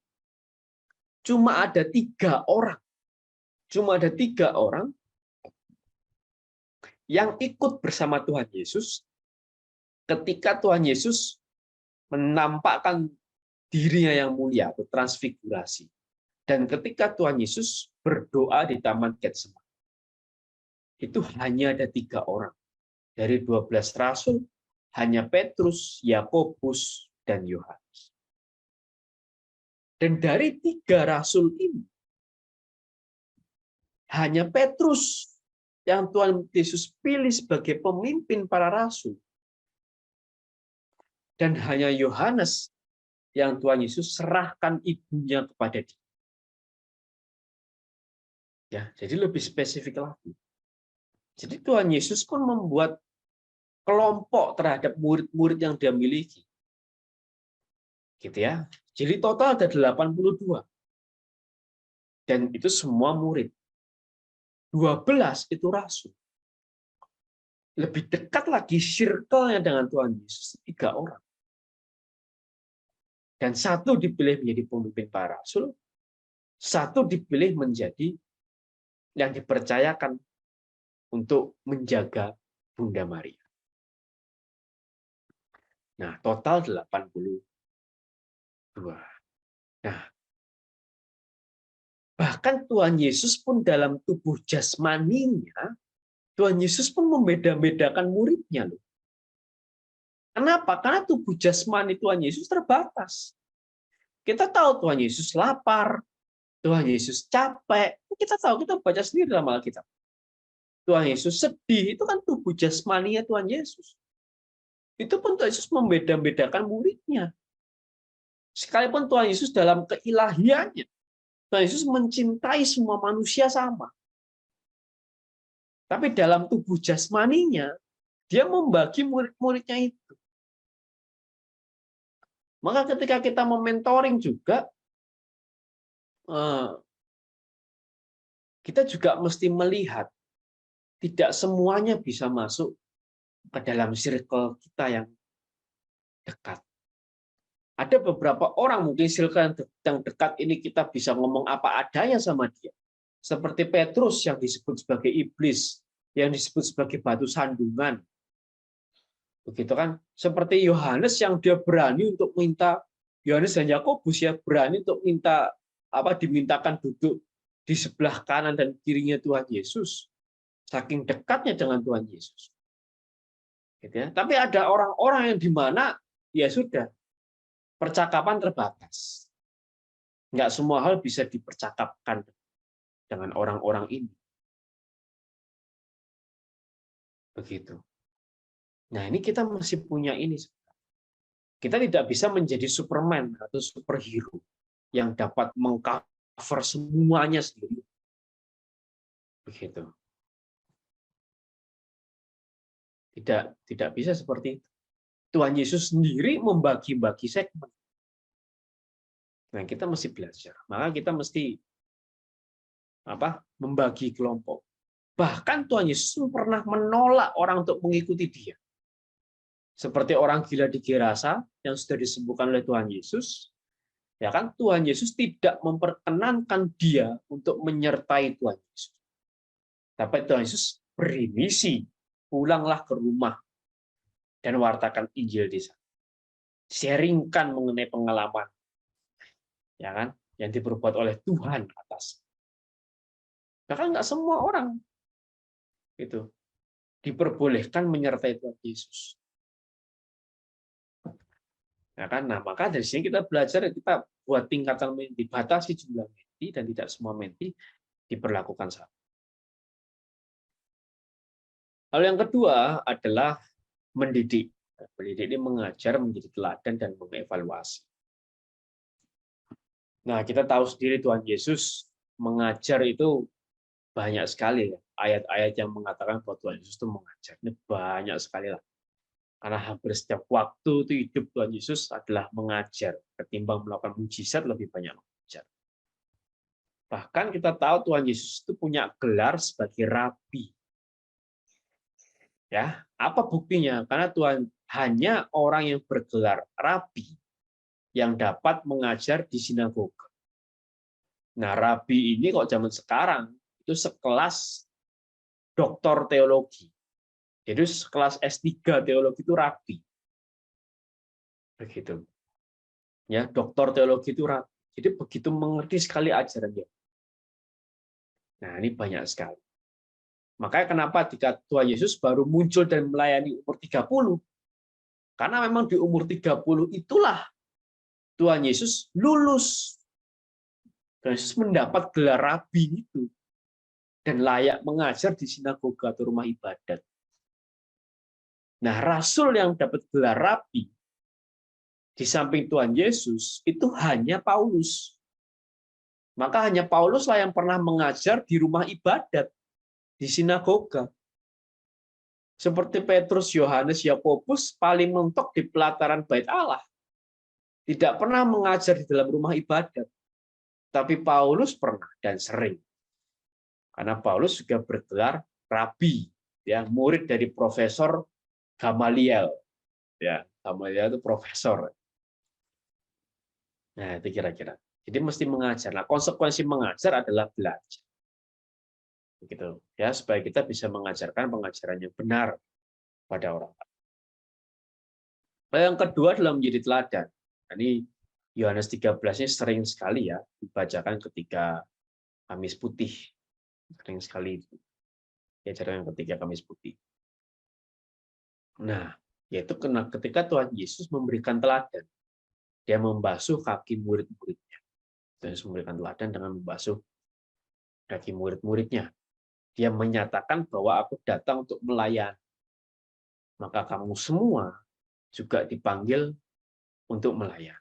cuma ada 3 orang. Cuma ada 3 orang yang ikut bersama Tuhan Yesus ketika Tuhan Yesus menampakkan dirinya yang mulia atau transfigurasi. Dan ketika Tuhan Yesus berdoa di Taman Getsemani. Itu hanya ada 3 orang. Dari 12 rasul, hanya Petrus, Yakobus, dan Yohanes. Dan dari 3 rasul ini, hanya Petrus yang Tuhan Yesus pilih sebagai pemimpin para rasul. Dan hanya Yohanes yang Tuhan Yesus serahkan ibunya kepada dia. Ya, jadi lebih spesifik lagi. Jadi Tuhan Yesus pun membuat kelompok terhadap murid-murid yang dia miliki. Gitu ya. Jadi total ada 82. Dan itu semua murid. 12 itu rasul. Lebih dekat lagi circle-nya dengan Tuhan Yesus 3 orang. Dan 1 dipilih menjadi pemimpin para rasul, 1 dipilih menjadi yang dipercayakan untuk menjaga Bunda Maria. Nah, total 82. Nah, bahkan Tuhan Yesus pun dalam tubuh jasmaninya, Tuhan Yesus pun membeda-bedakan muridnya loh. Kenapa? Karena tubuh jasmani Tuhan Yesus terbatas. Kita tahu Tuhan Yesus lapar, Tuhan Yesus capek. Kita tahu, kita baca sendiri dalam Alkitab. Tuhan Yesus sedih, itu kan tubuh jasmaninya Tuhan Yesus. Itu pun Tuhan Yesus membeda-bedakan muridnya. Sekalipun Tuhan Yesus dalam keilahiannya, Tuhan Yesus mencintai semua manusia sama. Tapi dalam tubuh jasmaninya, dia membagi murid-muridnya itu. Maka ketika kita mementoring juga, kita juga mesti melihat tidak semuanya bisa masuk ke dalam circle kita yang dekat. Ada beberapa orang mungkin circle yang dekat ini kita bisa ngomong apa adanya sama dia. Seperti Petrus yang disebut sebagai iblis, yang disebut sebagai batu sandungan. Begitu kan? Seperti Yohanes yang dia berani untuk minta, Yohanes dan Yakobus ya berani untuk minta dimintakan duduk di sebelah kanan dan kirinya Tuhan Yesus. Saking dekatnya dengan Tuhan Yesus. Gitu ya. Tapi ada orang-orang yang di mana ya sudah percakapan terbatas. Nggak semua hal bisa dipercakapkan dengan orang-orang ini. Begitu. Nah, ini kita masih punya ini. Kita tidak bisa menjadi Superman atau superhero yang dapat mengcover semuanya sendiri. Begitu. Tidak bisa seperti itu. Tuhan Yesus sendiri membagi-bagi segmen. Nah, kita mesti belajar. Maka kita mesti membagi kelompok. Bahkan Tuhan Yesus pernah menolak orang untuk mengikuti dia. Seperti orang gila di Gerasa yang sudah disembuhkan oleh Tuhan Yesus, ya kan Tuhan Yesus tidak memperkenankan dia untuk menyertai Tuhan Yesus. Tapi Tuhan Yesus beri misi, pulanglah ke rumah dan wartakan Injil di sana. Sharingkan mengenai pengalaman, ya kan, yang diperbuat oleh Tuhan atas. Bahkan nggak semua orang itu diperbolehkan menyertai Tuhan Yesus. Ya kan? Nah, maka dari sini kita belajar, kita buat tingkatan menti, batasi jumlah menti, dan tidak semua menti diperlakukan sama. Lalu yang kedua adalah mendidik. Mendidik ini mengajar, menjadi teladan, dan mengevaluasi. Nah, kita tahu sendiri Tuhan Yesus mengajar itu banyak sekali ya. Ayat-ayat yang mengatakan bahwa Tuhan Yesus itu mengajar. Ini banyak sekali lah. Karena hampir setiap waktu itu hidup Tuhan Yesus adalah mengajar. Ketimbang melakukan mujizat, lebih banyak mengajar. Bahkan kita tahu Tuhan Yesus itu punya gelar sebagai rabi. Ya, apa buktinya? Karena Tuhan hanya orang yang bergelar rabi yang dapat mengajar di sinagoga. Nah, rabi ini kok zaman sekarang itu sekelas doktor teologi. Jadi kelas S3 teologi itu rabi. Begitu. Ya, doktor teologi itu rabi. Jadi begitu mengerti sekali ajarannya. Nah, ini banyak sekali. Makanya kenapa ketika Tuhan Yesus baru muncul dan melayani umur 30? Karena memang di umur 30 itulah Tuhan Yesus lulus Tuhan Yesus mendapat gelar rabi itu dan layak mengajar di sinagoga atau rumah ibadat. Nah, rasul yang dapat gelar rabi di samping Tuhan Yesus itu hanya Paulus. Maka hanya Paulus lah yang pernah mengajar di rumah ibadat, di sinagoga. Seperti Petrus, Yohanes, Yakobus paling mentok di pelataran bait Allah. Tidak pernah mengajar di dalam rumah ibadat. Tapi Paulus pernah dan sering. Karena Paulus juga bergelar rabi, ya, murid dari Profesor Gamaliel. Ya, Gamaliel itu profesor. Nah, itu kira-kira. Jadi mesti mengajar. Nah, konsekuensi mengajar adalah belajar. Begitu. Ya, supaya kita bisa mengajarkan pengajaran yang benar pada orang. Yang kedua adalah menjadi teladan. Ini Yohanes 13 ini sering sekali ya dibacakan ketika Kamis Putih. Sering sekali diajarkan ketika Kamis Putih. Nah, yaitu ketika Tuhan Yesus memberikan teladan. Dia membasuh kaki murid-muridnya. Tuhan Yesus memberikan teladan dengan membasuh kaki murid-muridnya. Dia menyatakan bahwa aku datang untuk melayani. Maka kamu semua juga dipanggil untuk melayani.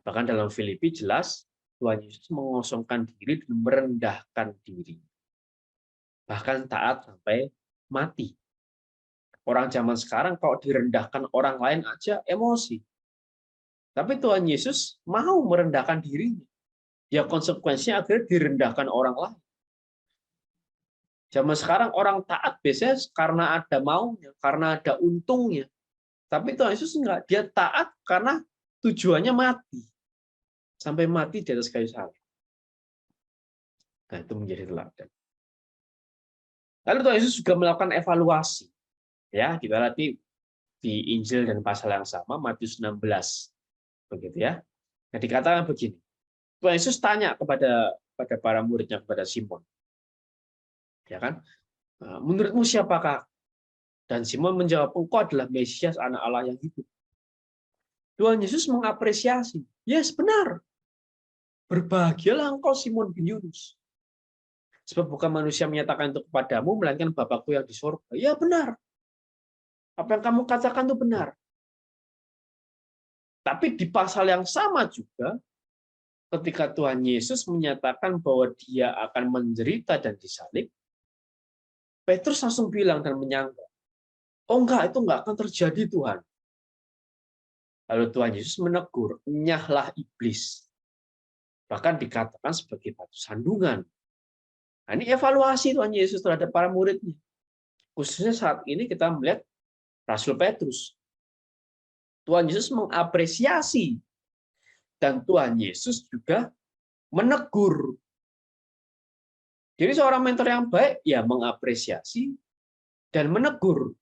Bahkan dalam Filipi jelas Tuhan Yesus mengosongkan diri dan merendahkan diri. Bahkan taat sampai mati. Orang zaman sekarang kalau direndahkan orang lain aja emosi. Tapi Tuhan Yesus mau merendahkan dirinya. Ya konsekuensinya akhirnya direndahkan orang lain. Zaman sekarang orang taat biasanya karena ada maunya, karena ada untungnya. Tapi Tuhan Yesus enggak, dia taat karena tujuannya mati. Sampai mati di atas kayu salib. Nah, itu menjadi teladan. Lalu Tuhan Yesus juga melakukan evaluasi. Ya, kita lihat di Injil dan pasal yang sama, Matius 16. Begitu ya. Nah, dikatakan begini. Tuhan Yesus tanya kepada para muridnya, kepada Simon. Ya kan? Menurutmu siapakah? Dan Simon menjawab, engkau adalah Mesias, anak Allah yang hidup. Tuhan Yesus mengapresiasi. Yes, benar. Berbahagialah engkau Simon bin Yunus. Sebab bukan manusia menyatakan itu kepadamu, melainkan Bapakku yang di surga. Ya benar. Apa yang kamu katakan itu benar. Tapi di pasal yang sama juga, ketika Tuhan Yesus menyatakan bahwa dia akan menderita dan disalib, Petrus langsung bilang dan menyangka, oh enggak, itu enggak akan terjadi Tuhan. Lalu Tuhan Yesus menegur, nyahlah iblis. Bahkan dikatakan sebagai batu sandungan. Nah, ini evaluasi Tuhan Yesus terhadap para muridnya. Khususnya saat ini kita melihat Rasul Petrus. Tuhan Yesus mengapresiasi. Dan Tuhan Yesus juga menegur. Jadi seorang mentor yang baik ya mengapresiasi dan menegur.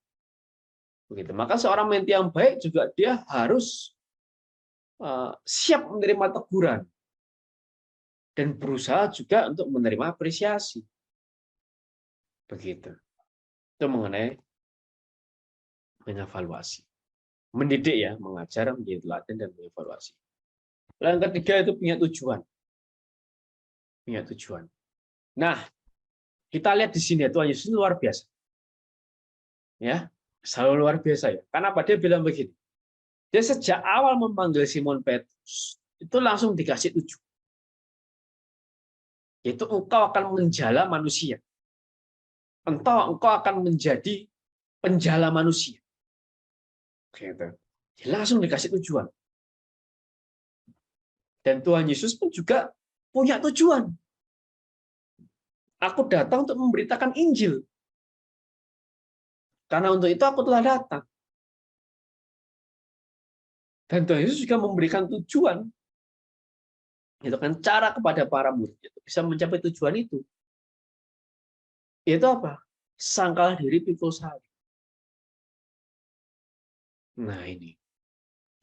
Begitu. Maka seorang mentor yang baik juga dia harus siap menerima teguran. Dan berusaha juga untuk menerima apresiasi. Begitu. Itu mengenai mengevaluasi. Mendidik ya, mengajar, menjadi teladan, dan mengevaluasi. Lalu yang ketiga itu punya tujuan. Punya tujuan. Nah, kita lihat di sini Tuhan Yesus luar biasa. Ya, selalu luar biasa ya. Karena apa? Dia bilang begini. Dia sejak awal memanggil Simon Petrus, itu langsung dikasih tujuan. Yaitu engkau akan menjala manusia. Engkau akan menjadi penjala manusia. Gitu. Langsung dikasih tujuan. Dan Tuhan Yesus pun juga punya tujuan. Aku datang untuk memberitakan Injil. Karena untuk itu aku telah datang. Dan Tuhan Yesus juga memberikan tujuan. Itu kan cara kepada para murid itu bisa mencapai tujuan itu. Itu apa? Sangkal diri, pikul salib. Nah ini.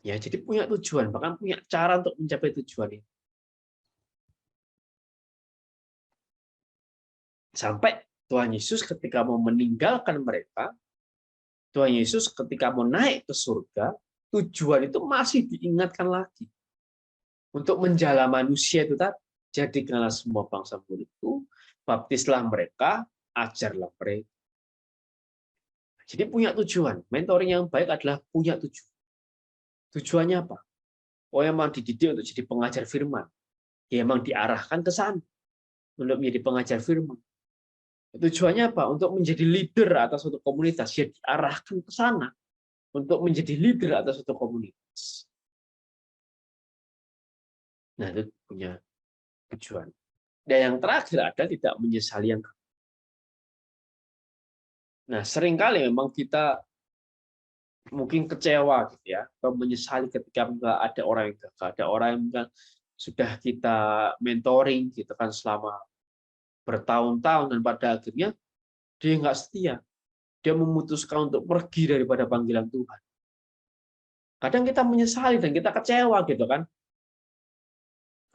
Ya, jadi punya tujuan, bahkan punya cara untuk mencapai tujuan itu. Sampai Tuhan Yesus ketika mau meninggalkan mereka, Tuhan Yesus ketika mau naik ke surga, tujuan itu masih diingatkan lagi. Untuk menjala manusia itu tadi. jadikanlah semua bangsa muridku, baptislah mereka, ajarlah mereka. Jadi punya tujuan. Mentoring yang baik adalah punya tujuan. Tujuannya apa? Oh, emang dididik untuk jadi pengajar firman. Ya emang diarahkan ke sana untuk menjadi pengajar firman. Tujuannya apa? Untuk menjadi leader atas suatu komunitas. Ya diarahkan ke sana untuk menjadi leader atas suatu komunitas. Nah, itu punya tujuan. Dan yang terakhir ada tidak menyesali yang. Nah, seringkali memang kita mungkin kecewa gitu ya, atau menyesali ketika nggak ada orang yang gagal, ada orang yang sudah kita mentoring gitu kan selama bertahun-tahun dan pada akhirnya dia nggak setia, dia memutuskan untuk pergi daripada panggilan Tuhan. Kadang kita menyesali dan kita kecewa gitu kan,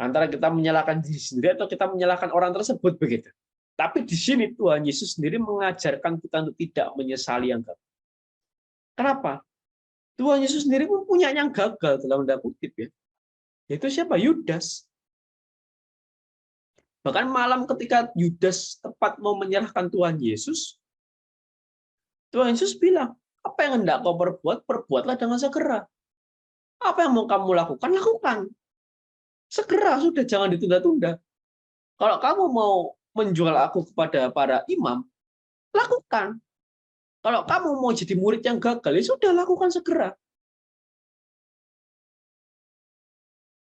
antara kita menyalahkan diri sendiri atau kita menyalahkan orang tersebut begitu. Tapi di sini Tuhan Yesus sendiri mengajarkan kita untuk tidak menyesali yang gagal. Kenapa? Tuhan Yesus sendiri pun punya yang gagal dalam tanda kutip ya. Yaitu siapa? Yudas. Bahkan malam ketika Yudas tepat mau menyerahkan Tuhan Yesus bilang, apa yang hendak kau perbuat, perbuatlah dengan segera. Apa yang mau kamu lakukan, lakukan. Segera, sudah, jangan ditunda-tunda. Kalau kamu mau menjual aku kepada para imam, lakukan. Kalau kamu mau jadi murid yang gagal, ya sudah, lakukan segera.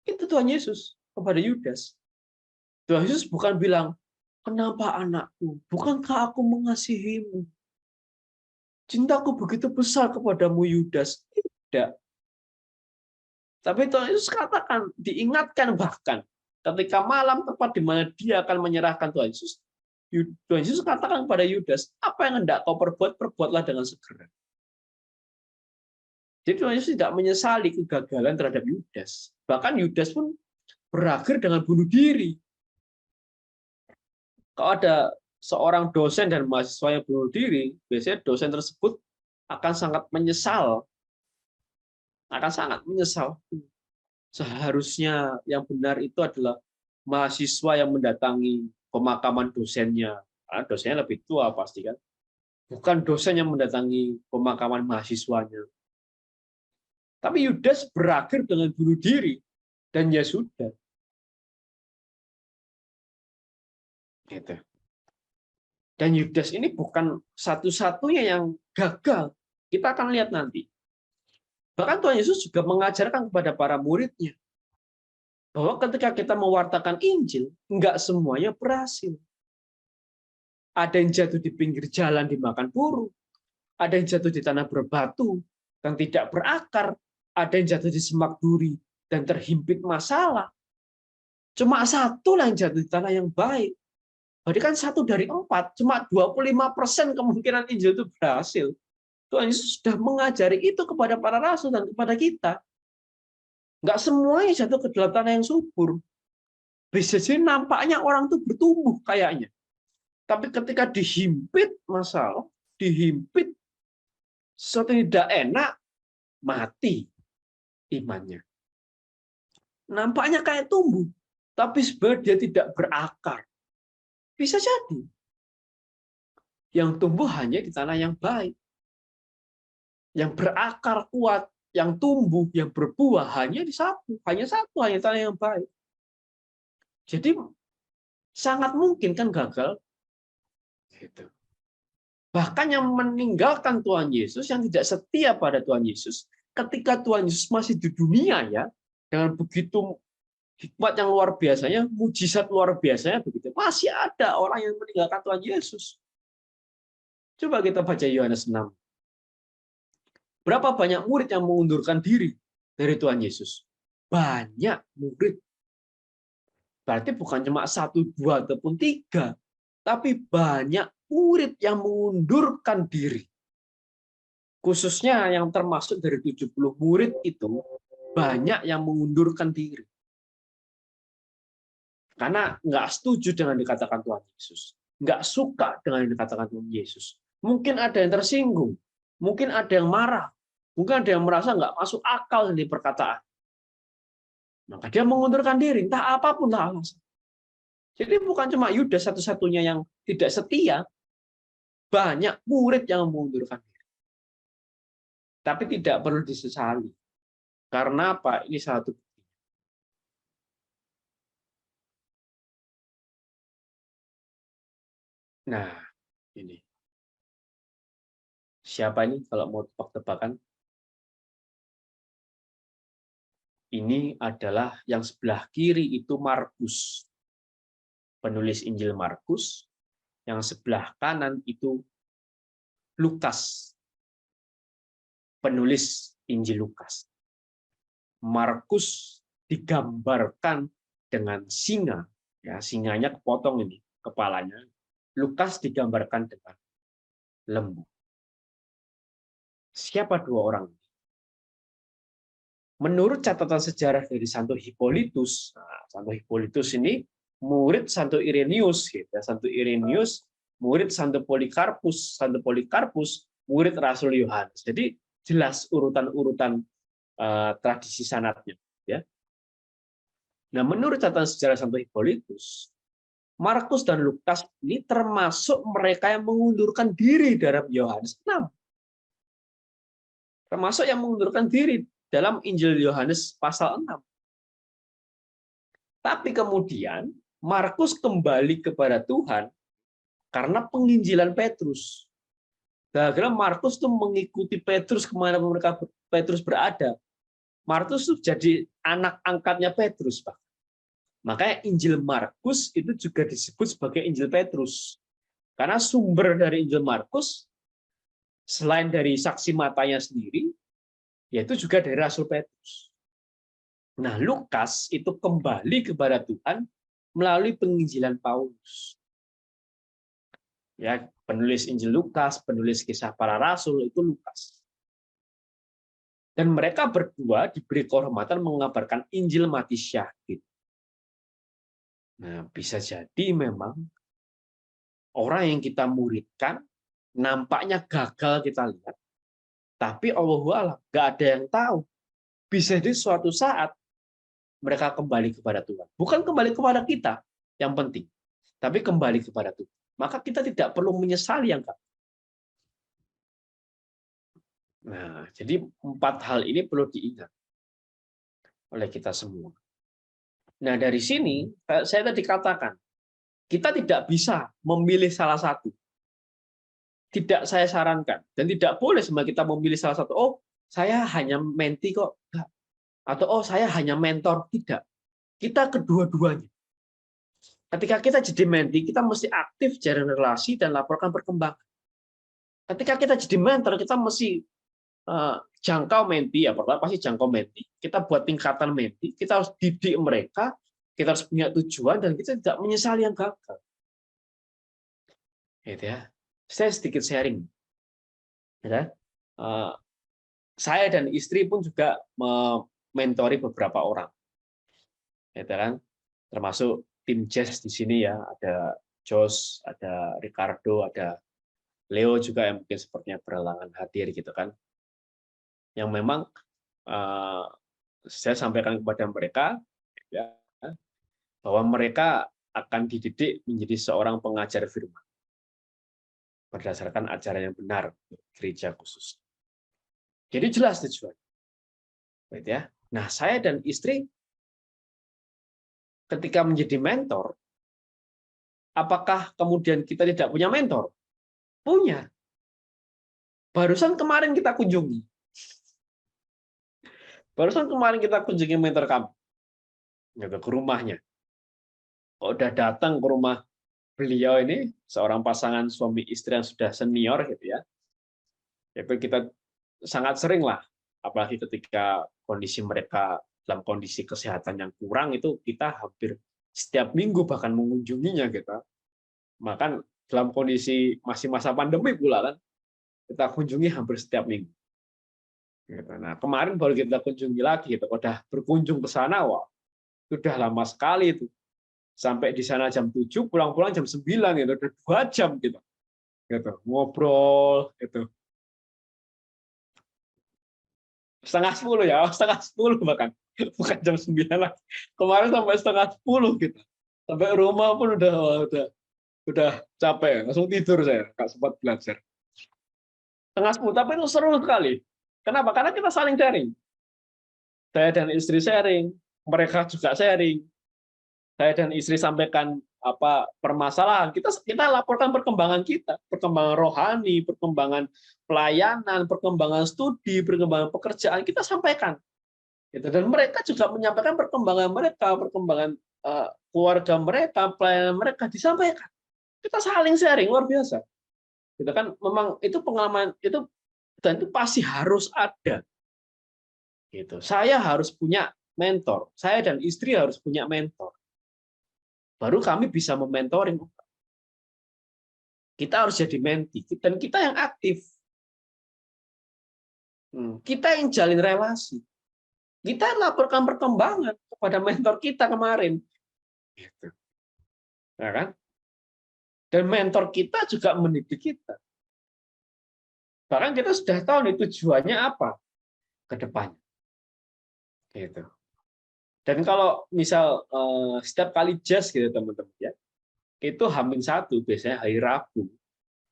Itu Tuhan Yesus kepada Yudas. Tuhan Yesus bukan bilang, kenapa anakku? Bukankah aku mengasihimu? Cintaku begitu besar kepadamu, Yudas. Tidak. Tapi Tuhan Yesus katakan, diingatkan bahkan, ketika malam tepat di mana dia akan menyerahkan Tuhan Yesus katakan kepada Yudas, apa yang hendak kau perbuat, perbuatlah dengan segera. Jadi Tuhan Yesus tidak menyesali kegagalan terhadap Yudas. Bahkan Yudas pun berakhir dengan bunuh diri. Kalau ada seorang dosen dan mahasiswa yang bunuh diri, biasanya dosen tersebut akan sangat menyesal. Akan sangat menyesal. Seharusnya yang benar itu adalah mahasiswa yang mendatangi pemakaman dosennya. Karena dosennya lebih tua pasti kan. Bukan dosen yang mendatangi pemakaman mahasiswanya. Tapi Yudas berakhir dengan bunuh diri. Dan ya sudah. Gitu. Dan Yudas ini bukan satu-satunya yang gagal. Kita akan lihat nanti. Bahkan Tuhan Yesus juga mengajarkan kepada para muridnya bahwa ketika kita mewartakan Injil, enggak semuanya berhasil. Ada yang jatuh di pinggir jalan dimakan burung, ada yang jatuh di tanah berbatu dan tidak berakar, ada yang jatuh di semak duri dan terhimpit masalah. Cuma satu lah yang jatuh di tanah yang baik. Berarti kan 1 dari 4, cuma 25% kemungkinan Injil itu berhasil. Tuhan Yesus sudah mengajari itu kepada para rasul dan kepada kita. Enggak semuanya jatuh ke dalam tanah yang subur. Bisa jadi nampaknya orang itu bertumbuh kayaknya. Tapi ketika dihimpit masalah, dihimpit sesuatu yang tidak enak, mati imannya. Nampaknya kayak tumbuh, tapi sebenarnya dia tidak berakar. Bisa jadi. Yang tumbuh hanya di tanah yang baik. Yang berakar kuat, yang tumbuh, yang berbuah hanya di satu, hanya tanah yang baik. Jadi sangat mungkin kan gagal. Gitu. Bahkan yang meninggalkan Tuhan Yesus, yang tidak setia pada Tuhan Yesus, ketika Tuhan Yesus masih di dunia ya, dengan begitu hikmat yang luar biasanya, mujizat luar biasanya begitu, masih ada orang yang meninggalkan Tuhan Yesus. Coba kita baca Yohanes 6. Berapa banyak murid yang mengundurkan diri dari Tuhan Yesus? Banyak murid. Berarti bukan cuma 1, 2, ataupun 3. Tapi banyak murid yang mengundurkan diri. Khususnya yang termasuk dari 70 murid itu, banyak yang mengundurkan diri. Karena nggak setuju dengan dikatakan Tuhan Yesus. Nggak suka dengan yang dikatakan Tuhan Yesus. Mungkin ada yang tersinggung. Mungkin ada yang marah. Mungkin ada yang merasa nggak masuk akal di perkataan. Maka dia mengundurkan diri, entah apapun lah alasan. Jadi bukan cuma Yudas satu-satunya yang tidak setia, banyak murid yang mengundurkan diri. Tapi tidak perlu disesali. Karena apa? Ini satu. Nah, ini. Siapa ini kalau mau tebak-tebakan? Ini adalah yang sebelah kiri itu Markus, penulis Injil Markus, yang sebelah kanan itu Lukas, penulis Injil Lukas. Markus digambarkan dengan singa, ya singanya kepotong ini kepalanya. Lukas digambarkan dengan lembu. Siapa dua orang? Menurut catatan sejarah dari Santo Hippolytus, Santo Hippolytus ini murid Santo Irenaeus, gitu. Santo Irenaeus murid Santo Polikarpus, Santo Polikarpus murid Rasul Yohanes. Jadi jelas urutan-urutan tradisi sanatnya. Ya. Nah, menurut catatan sejarah Santo Hippolytus, Markus dan Lukas ini termasuk mereka yang mengundurkan diri dalam Yohanes 6. Termasuk yang mengundurkan diri dalam Injil Yohanes pasal 6. Tapi kemudian Markus kembali kepada Tuhan karena penginjilan Petrus. Karena Markus itu mengikuti Petrus kemana mereka Petrus berada. Markus itu jadi anak angkatnya Petrus, Pak. Makanya Injil Markus itu juga disebut sebagai Injil Petrus. Karena sumber dari Injil Markus selain dari saksi matanya sendiri, yaitu juga dari Rasul Petrus. Nah, Lukas itu kembali kepada Tuhan melalui penginjilan Paulus. Ya, penulis Injil Lukas, penulis kisah para rasul itu Lukas. Dan mereka berdua diberi kehormatan mengabarkan Injil mati syahid. Nah, bisa jadi memang orang yang kita muridkan nampaknya gagal kita lihat, tapi Allahualam nggak ada yang tahu. Bisa jadi suatu saat mereka kembali kepada Tuhan. Bukan kembali kepada kita yang penting, tapi kembali kepada Tuhan. Maka kita tidak perlu menyesali yang gagal. Nah, jadi 4 hal ini perlu diingat oleh kita semua. Nah, dari sini saya tadi katakan, kita tidak bisa memilih salah satu. Tidak saya sarankan dan tidak boleh sebenarnya kita memilih salah satu. Oh, saya hanya menti kok. Atau oh, saya hanya mentor. Tidak. Kita kedua-duanya. Ketika kita jadi menti, kita mesti aktif jaring relasi dan laporkan perkembangan. Ketika kita jadi mentor, kita mesti jangkau menti, ya pertama pasti jangkau menti. Kita buat tingkatan menti, kita harus didik mereka, kita harus punya tujuan dan kita tidak menyesali yang gagal. Gitu ya. Saya sedikit sharing. Ya. Saya dan istri pun juga mementori beberapa orang. Gitu kan? Termasuk tim Jazz di sini ya, ada Jos, ada Ricardo, ada Leo juga yang mungkin sepertinya berhalangan hadir gitu kan. Yang memang saya sampaikan kepada mereka ya, bahwa mereka akan dididik menjadi seorang pengajar firman berdasarkan ajaran yang benar gereja khusus. Jadi jelas tujuan. Baik ya. Nah, saya dan istri ketika menjadi mentor, apakah kemudian kita tidak punya mentor? Punya. Barusan kemarin kita kunjungi. Barusan kemarin kita kunjungi mentor kami. Gitu, ke rumahnya. Udah datang ke rumah beliau ini, seorang pasangan suami istri yang sudah senior gitu ya. Itu kita sangat sering lah, apalagi ketika kondisi mereka dalam kondisi kesehatan yang kurang, itu kita hampir setiap minggu bahkan mengunjunginya gitu. Bahkan dalam kondisi masih masa pandemi pula kan, kita kunjungi hampir setiap minggu. Gitu. Nah, kemarin baru kita kunjungi lagi, gitu. Udah berkunjung ke sana, wah, sudah lama sekali itu. Sampai di sana jam 7, pulang-pulang jam 9, gitu. Udah 2 jam gitu. Gitu. Ngobrol, gitu. Setengah 10 ya, setengah 10 bahkan. Bukan jam 9 lagi. Kemarin sampai setengah 10 gitu. Sampai rumah pun udah capek, langsung tidur saya, nggak sempat belajar. Tengah 10, tapi itu seru sekali. Kenapa? Karena kita saling sharing. Saya dan istri sharing, mereka juga sharing. Saya dan istri sampaikan permasalahan, kita laporkan perkembangan kita, perkembangan rohani, perkembangan pelayanan, perkembangan studi, perkembangan pekerjaan, kita sampaikan. Gitu. Dan mereka juga menyampaikan perkembangan mereka, perkembangan keluarga mereka, pelayanan mereka disampaikan. Kita saling sharing luar biasa. Gitu kan, memang itu pengalaman itu, dan itu pasti harus ada. Gitu. Saya harus punya mentor, saya dan istri harus punya mentor. Baru kami bisa mementoring. Kita harus jadi menti, dan kita yang aktif. Kita yang jalin relasi. Kita laporkan perkembangan kepada mentor kita kemarin. Gitu. Ya kan? Dan mentor kita juga mendidik kita. Bahkan kita sudah tahu nih tujuannya apa ke depannya. Gitu. Dan kalau misal setiap kali jazz gitu teman-teman ya, itu H-1 biasanya hari Rabu,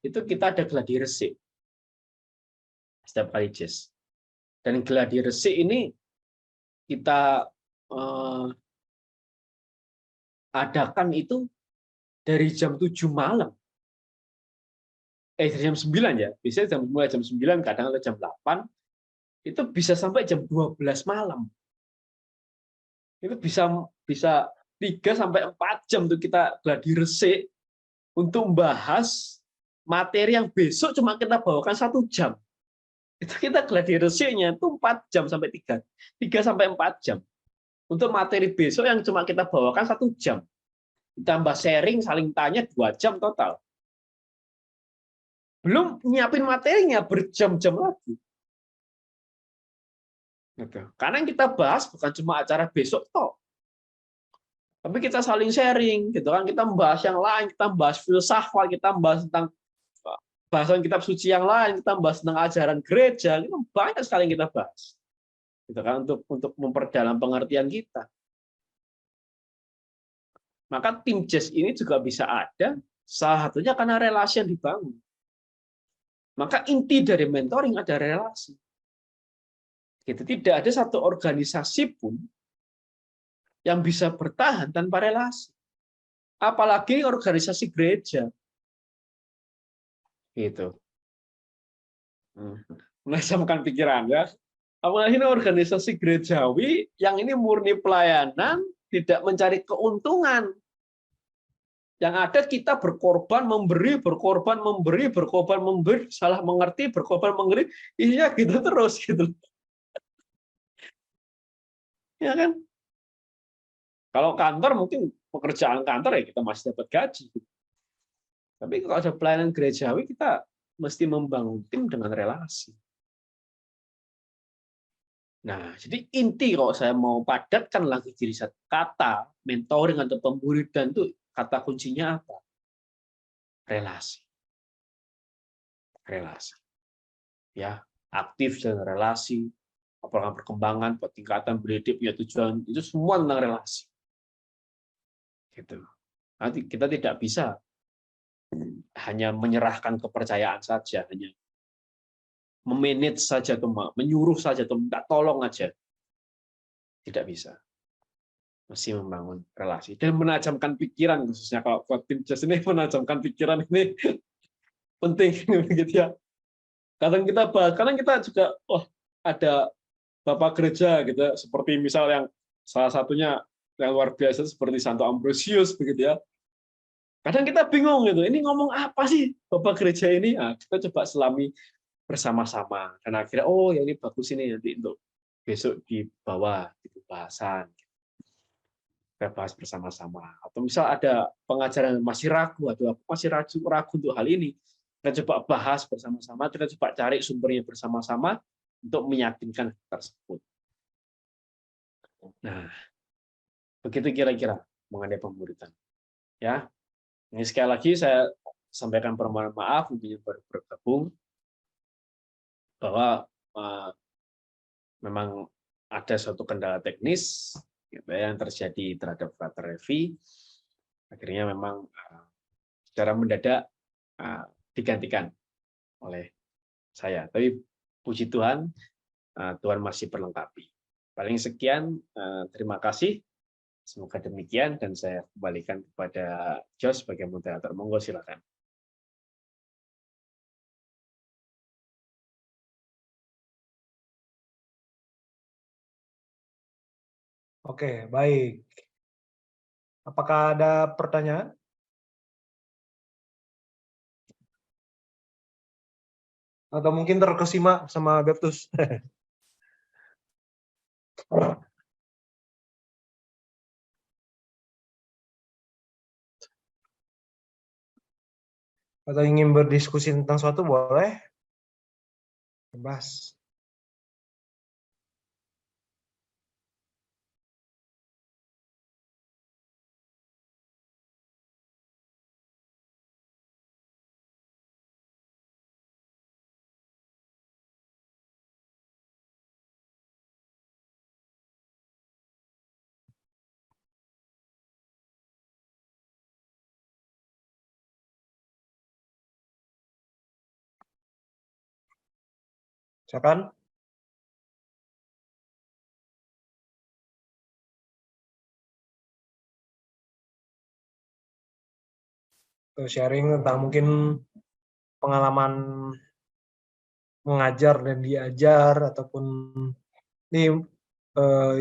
itu kita ada gladi resik. Setiap kali jazz. Dan gladi resik ini kita adakan itu dari jam 7 malam. Dari jam 9 ya. Biasanya mulai jam 9, kadang jam 8, itu bisa sampai jam 12 malam. Itu bisa 3 sampai 4 jam tuh kita gladi resik untuk membahas materi yang besok cuma kita bawakan 1 jam. Itu kita gladi resiknya itu 4 jam sampai 3 sampai 4 jam. Untuk materi besok yang cuma kita bawakan 1 jam. Ditambah sharing, saling tanya 2 jam total. Belum nyiapin materinya berjam-jam lagi. Gitu. Karena yang kita bahas bukan cuma acara besok toh. Tapi kita saling sharing, gitu kan? Kita membahas yang lain, kita membahas filsafat, kita membahas tentang bahasan kitab suci yang lain, kita membahas tentang ajaran gereja, itu banyak sekali yang kita bahas. Gitu kan? Untuk memperdalam pengertian kita. Maka tim jazz ini juga bisa ada, salah satunya karena relasi yang dibangun. Maka inti dari mentoring ada relasi. Gitu. Tidak ada satu organisasi pun yang bisa bertahan tanpa relasi. Apalagi organisasi gereja. Gitu. Menajamkan pikiran ya. Apalagi ini organisasi gerejawi yang ini murni pelayanan, tidak mencari keuntungan. Yang ada kita berkorban memberi, berkorban memberi, berkorban memberi, salah mengerti, berkorban memberi, iya gitu terus gitu. Ya kan? Kalau kantor mungkin pekerjaan kantor ya kita masih dapat gaji. Tapi kalau ada pelayanan gerejawi kita mesti membangun tim dengan relasi. Nah, jadi inti kalau saya mau padatkan lagi jadi satu kata mentoring atau pemburidan itu kata kuncinya apa? Relasi. Relasi. Ya, aktif dalam relasi, apakah perkembangan, peningkatan, pendidik, punya tujuan, itu semua tentang relasi. Gitu. Nanti kita tidak bisa hanya menyerahkan kepercayaan saja, hanya memanage saja, atau menyuruh saja, atau minta tolong aja. Tidak bisa. Mesti membangun relasi. Dan menajamkan pikiran, khususnya kalau buat tim jazz ini, menajamkan pikiran ini penting. Gitu ya. Kadang kita bahas, kadang kita juga, ada Bapak gereja, gitu, seperti misal yang salah satunya yang luar biasa seperti Santo Ambrosius begitu ya. Kadang kita bingung gitu, ini ngomong apa sih Bapak gereja ini? Nah, kita coba selami bersama-sama dan akhirnya ya ini bagus ini nanti untuk besok dibawa di bahasan. Kita bahas bersama-sama. Atau misal ada pengajaran masih ragu atau masih ragu untuk hal ini, kita coba bahas bersama-sama, kita coba cari sumbernya bersama-sama untuk meyakinkan tersebut. Nah, begitu kira-kira mengenai pemburitan. Ya, ini sekali lagi saya sampaikan permohonan maaf untuk yang baru bergabung bahwa memang ada suatu kendala teknis gitu, yang terjadi terhadap Frater Revi. akhirnya memang secara mendadak digantikan oleh saya. Tapi puji Tuhan, Tuhan masih perlengkapi. Paling sekian, terima kasih. Semoga demikian, dan saya kembalikan kepada Jos sebagai moderator. Monggo silakan. Oke, baik. Apakah ada pertanyaan? Atau mungkin terkesima sama Baptus? Atau ingin berdiskusi tentang suatu, boleh? Bebas. Silakan. Sharing tentang mungkin pengalaman mengajar dan diajar, ataupun ini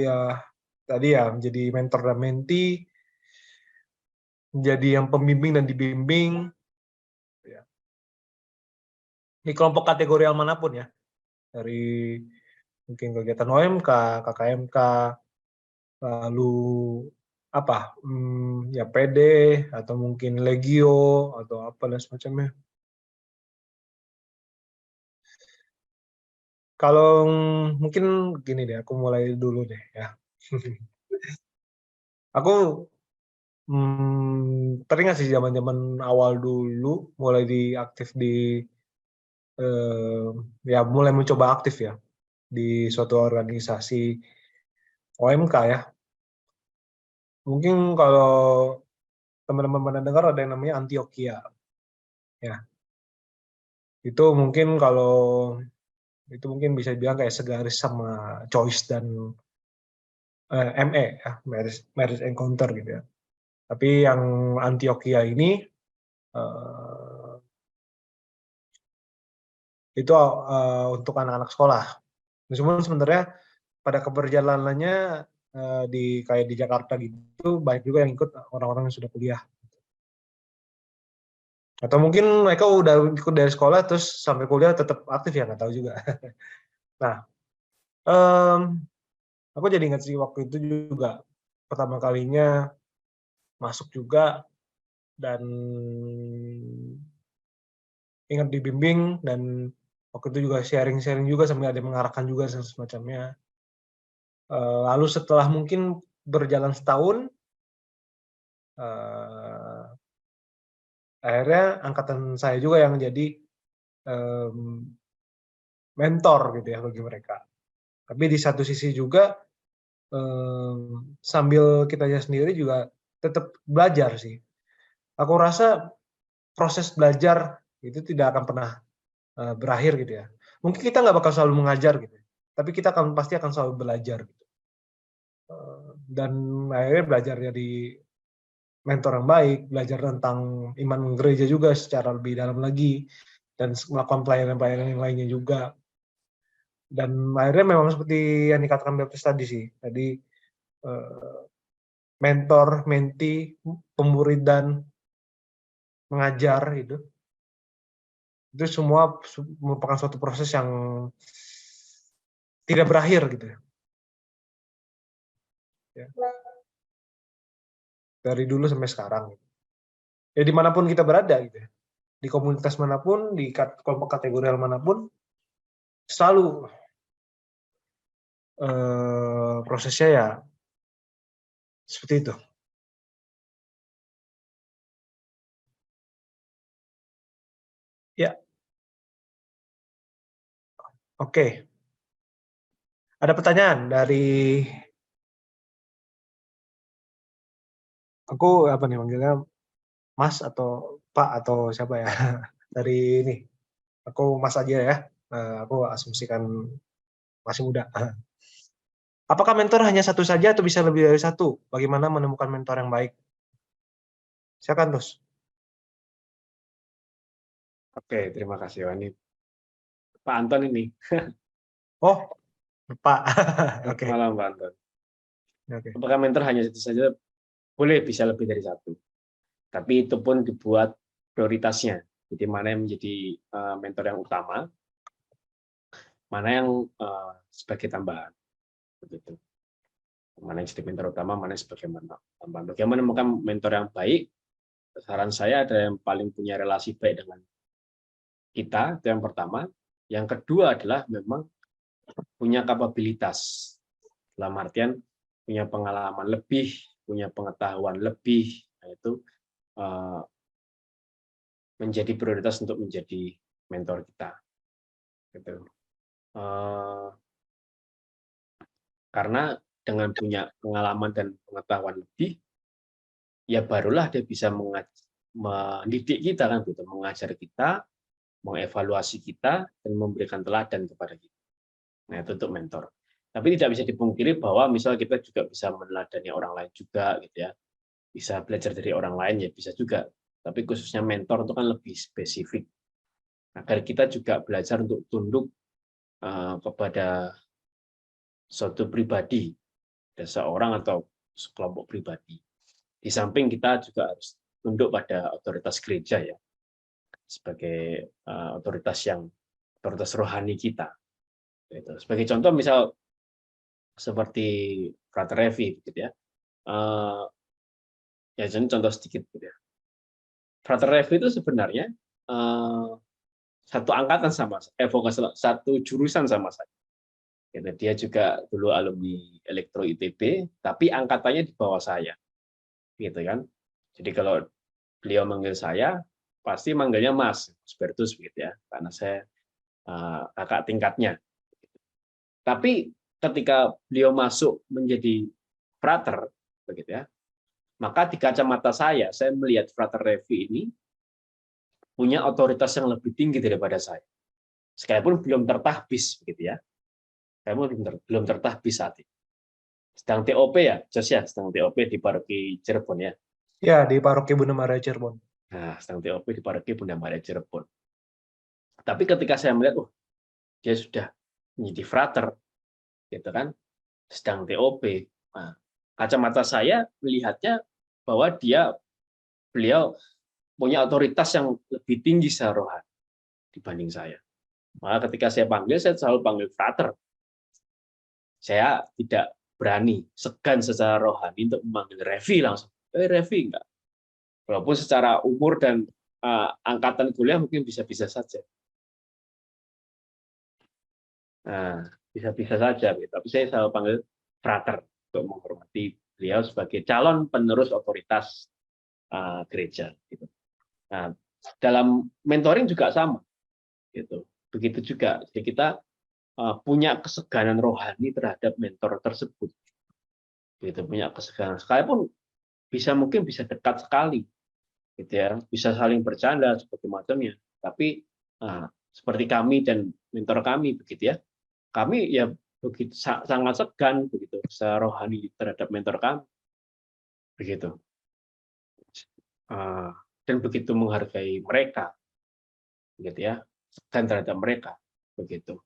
ya tadi ya menjadi mentor dan mentee, menjadi yang pembimbing dan dibimbing, ya. Di kelompok kategorial manapun ya, dari mungkin kegiatan OMK, KKMK, lalu apa, ya PD, atau mungkin Legio, atau apa dan semacamnya. Kalau mungkin gini deh, aku mulai dulu deh ya. Aku teringat sih zaman-zaman awal dulu, mulai aktif di ya mulai mencoba aktif ya di suatu organisasi OMK ya. Mungkin kalau teman-teman pernah dengar ada yang namanya Antioquia ya. Itu mungkin bisa dibilang kayak segaris sama Choice dan ME ya, Marriage Encounter gitu ya. Tapi yang Antioquia ini itu untuk anak-anak sekolah. Meskipun sebenarnya pada keberjalanannya kayak di Jakarta gitu, banyak juga yang ikut orang-orang yang sudah kuliah. Atau mungkin mereka udah ikut dari sekolah terus sampai kuliah tetap aktif, ya nggak tahu juga. Nah, aku jadi ingat sih waktu itu juga pertama kalinya masuk juga, dan ingat dibimbing, dan waktu itu juga sharing-sharing juga sambil ada yang mengarahkan juga semacamnya. Lalu setelah mungkin berjalan setahun, akhirnya angkatan saya juga yang jadi mentor gitu ya bagi mereka. Tapi di satu sisi juga sambil kitanya sendiri juga tetap belajar sih. Aku rasa proses belajar itu tidak akan pernah berakhir gitu ya. Mungkin kita nggak bakal selalu mengajar gitu, tapi kita pasti akan selalu belajar gitu. Dan akhirnya belajar jadi mentor yang baik, belajar tentang iman gereja juga secara lebih dalam lagi, dan melakukan pelayanan-pelayanan yang lainnya juga. Dan akhirnya memang seperti yang dikatakan Baptis tadi sih, tadi mentor, mentee, pemuridan, mengajar itu semua merupakan suatu proses yang tidak berakhir gitu ya. Dari dulu sampai sekarang. Ya dimanapun kita berada gitu ya. Di komunitas manapun, di kelompok kategorial manapun, selalu prosesnya ya seperti itu. Ya, oke. Ada pertanyaan dari Aku apa nih manggilnya Mas atau Pak atau siapa ya? Dari ini, aku Mas aja ya. Aku asumsikan masih muda. Apakah mentor hanya satu saja atau bisa lebih dari satu? Bagaimana menemukan mentor yang baik? Silakan terus. Oke, terima kasih. Wah, ini Pak Anton ini. Oh, Pak. Oke. Malam Pak Anton. Oke. Apakah mentor hanya satu saja? Boleh, bisa lebih dari satu. Tapi itu pun dibuat prioritasnya. Jadi mana yang menjadi mentor yang utama, mana yang sebagai tambahan. Begitu. Mana yang jadi mentor utama, mana yang sebagai tambahan. Bagaimana menemukan mentor yang baik? Saran saya ada yang paling punya relasi baik dengan kita, itu yang pertama. Yang kedua adalah memang punya kapabilitas. Dalam artian punya pengalaman lebih, punya pengetahuan lebih, itu menjadi prioritas untuk menjadi mentor kita. Gitu. Karena dengan punya pengalaman dan pengetahuan lebih, ya barulah dia bisa mendidik kita kan, gitu, mengajar kita, mengevaluasi kita, dan memberikan teladan kepada kita. Nah, itu untuk mentor. Tapi tidak bisa dipungkiri bahwa misal kita juga bisa meneladani orang lain juga, gitu ya. Bisa belajar dari orang lain ya bisa juga. Tapi khususnya mentor itu kan lebih spesifik. Agar kita juga belajar untuk tunduk kepada suatu pribadi, seseorang atau sekelompok pribadi. Di samping kita juga harus tunduk pada otoritas gereja ya, sebagai otoritas rohani kita. Sebagai contoh misal seperti Frater Revi, gitu ya. Ya jadi contoh sedikit, gitu ya. Frater Revi itu sebenarnya satu angkatan sama, satu jurusan sama saya. Dia juga dulu alumni Elektro ITB, tapi angkatannya di bawah saya, gitu kan. Jadi kalau beliau manggil saya, pasti manggilnya Mas Bertus, begitu ya, karena saya kakak tingkatnya. Tapi ketika beliau masuk menjadi frater, begitu ya, maka di kacamata saya melihat Frater Revi ini punya otoritas yang lebih tinggi daripada saya. Sekalipun belum tertahbis, begitu ya. Belum tertahbis saat ini. Sedang TOP ya, Jos ya, sedang TOP di Paroki Cirebon ya. Ya, di Paroki Bunda Maria Cirebon. Nah, sedang TOP di Paroki Bunda Maria Cirebon. Tapi ketika saya melihat, dia sudah menjadi frater, gitu kan, sedang TOP. Nah, kacamata saya melihatnya bahwa beliau punya otoritas yang lebih tinggi secara rohani dibanding saya. Maka ketika saya panggil, saya selalu panggil frater. Saya tidak berani, segan secara rohani untuk memanggil Revi langsung. Revi enggak. Walaupun secara umur dan angkatan kuliah mungkin bisa-bisa saja. Nah, bisa-bisa saja. Tapi saya selalu panggil frater untuk menghormati beliau sebagai calon penerus otoritas gereja. Gitu. Nah, dalam mentoring juga sama. Gitu. Begitu juga. Jadi kita punya keseganan rohani terhadap mentor tersebut. Gitu, punya keseganan. Sekalipun mungkin bisa dekat sekali. Gitu ya. Bisa saling bercanda seperti macamnya. Tapi seperti kami dan mentor kami begitu ya. Kami ya begitu sangat segan begitu secara rohani terhadap mentor kami. Begitu. Dan begitu menghargai mereka. Gitu ya. Segan terhadap mereka. Begitu.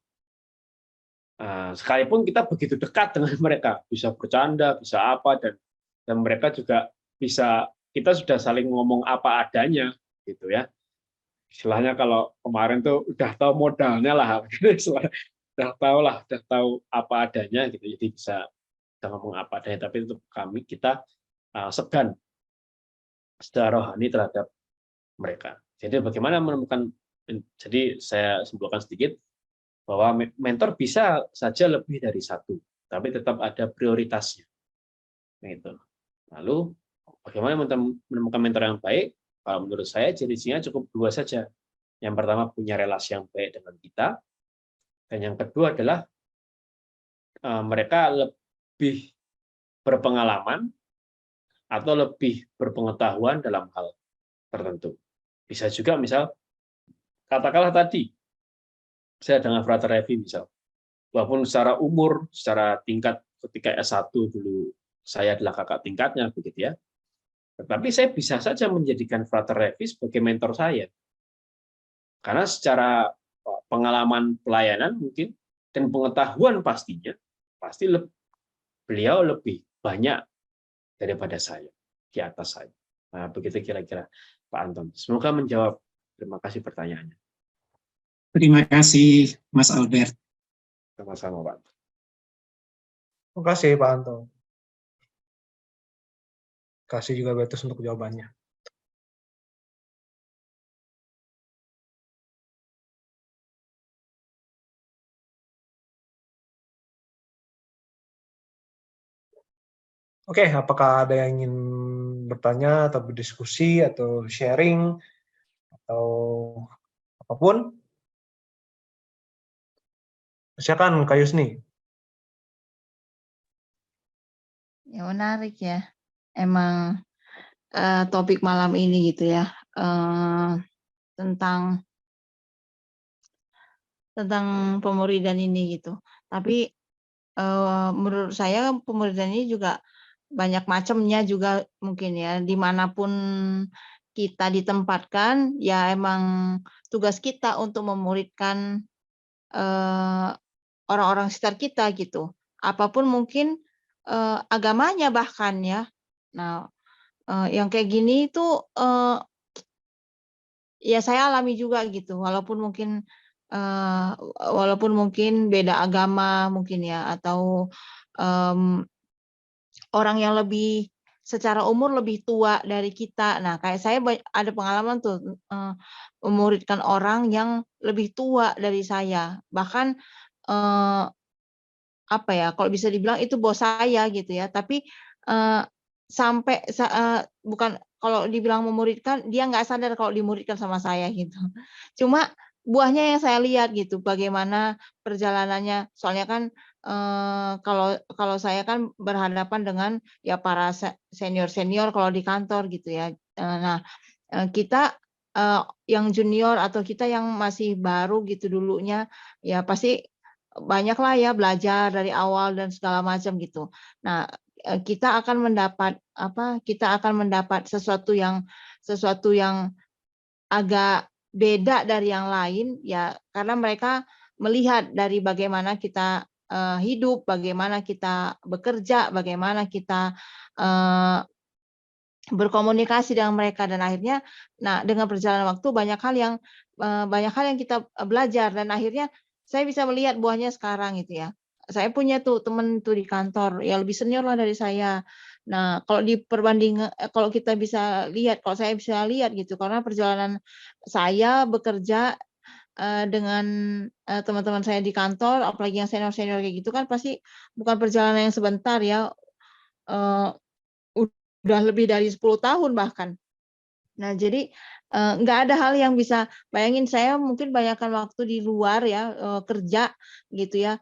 Sekalipun kita begitu dekat dengan mereka, bisa bercanda, bisa apa, dan mereka juga bisa, kita sudah saling ngomong apa adanya, gitu ya. Istilahnya kalau kemarin tuh udah tahu modalnya lah, udah tahu apa adanya, gitu. Jadi bisa ngomong apa adanya, tapi untuk kita segan secara rohani terhadap mereka. Jadi bagaimana menemukan? Jadi saya simpulkan sedikit, bahwa mentor bisa saja lebih dari satu, tapi tetap ada prioritasnya. Gitu. Lalu, bagaimana menemukan mentor yang baik? Kalau menurut saya, ciri-cirinya cukup dua saja. Yang pertama, punya relasi yang baik dengan kita, dan yang kedua adalah mereka lebih berpengalaman, atau lebih berpengetahuan dalam hal tertentu. Bisa juga misal, katakanlah tadi, saya dengan Frater Revi misal, walaupun secara umur, secara tingkat ketika S1 dulu saya adalah kakak tingkatnya, begitu ya. Tetapi saya bisa saja menjadikan Frater Revi sebagai mentor saya. Karena secara pengalaman pelayanan mungkin, dan pengetahuan pastinya, pasti beliau lebih banyak daripada saya, di atas saya. Nah, begitu kira-kira Pak Anton. Semoga menjawab. Terima kasih pertanyaannya. Terima kasih, Mas Albert. Sama-sama, Pak. Terima kasih Pak Anton. Kasih juga Betus untuk jawabannya. Oke, apakah ada yang ingin bertanya atau berdiskusi atau sharing atau apapun? Silakan Kak Yusni. Ya menarik ya. Emang topik malam ini gitu ya, tentang pemuridan ini gitu. Tapi menurut saya pemuridan ini juga banyak macamnya juga mungkin ya. Dimanapun kita ditempatkan, ya emang tugas kita untuk memuridkan orang-orang sekitar kita gitu. Apapun mungkin agamanya bahkan ya. Nah, yang kayak gini itu ya saya alami juga gitu. Walaupun mungkin beda agama mungkin ya, atau orang yang lebih secara umur lebih tua dari kita. Nah, kayak saya ada pengalaman tuh memuridkan orang yang lebih tua dari saya. Bahkan apa ya, kalau bisa dibilang itu bos saya gitu ya. Tapi bukan, kalau dibilang memuridkan, dia nggak sadar kalau dimuridkan sama saya gitu. Cuma buahnya yang saya lihat gitu, bagaimana perjalanannya. Soalnya kan kalau saya kan berhadapan dengan ya para senior kalau di kantor gitu ya. Nah, kita yang junior atau kita yang masih baru gitu dulunya, ya pasti banyaklah ya belajar dari awal dan segala macam gitu. Nah, kita akan mendapat sesuatu yang agak beda dari yang lain ya, karena mereka melihat dari bagaimana kita hidup, bagaimana kita bekerja, bagaimana kita berkomunikasi dengan mereka, dan akhirnya dengan perjalanan waktu banyak hal yang kita belajar, dan akhirnya saya bisa melihat buahnya sekarang gitu ya. Saya punya tuh teman tuh di kantor ya lebih senior lah dari saya. Nah, kalau kalau kita bisa lihat, kalau saya bisa lihat gitu, karena perjalanan saya bekerja dengan teman-teman saya di kantor, apalagi yang senior-senior kayak gitu kan pasti bukan perjalanan yang sebentar ya. Udah lebih dari 10 tahun bahkan. Nah, jadi nggak ada hal yang bisa, bayangin saya mungkin banyakkan waktu di luar ya, kerja gitu ya.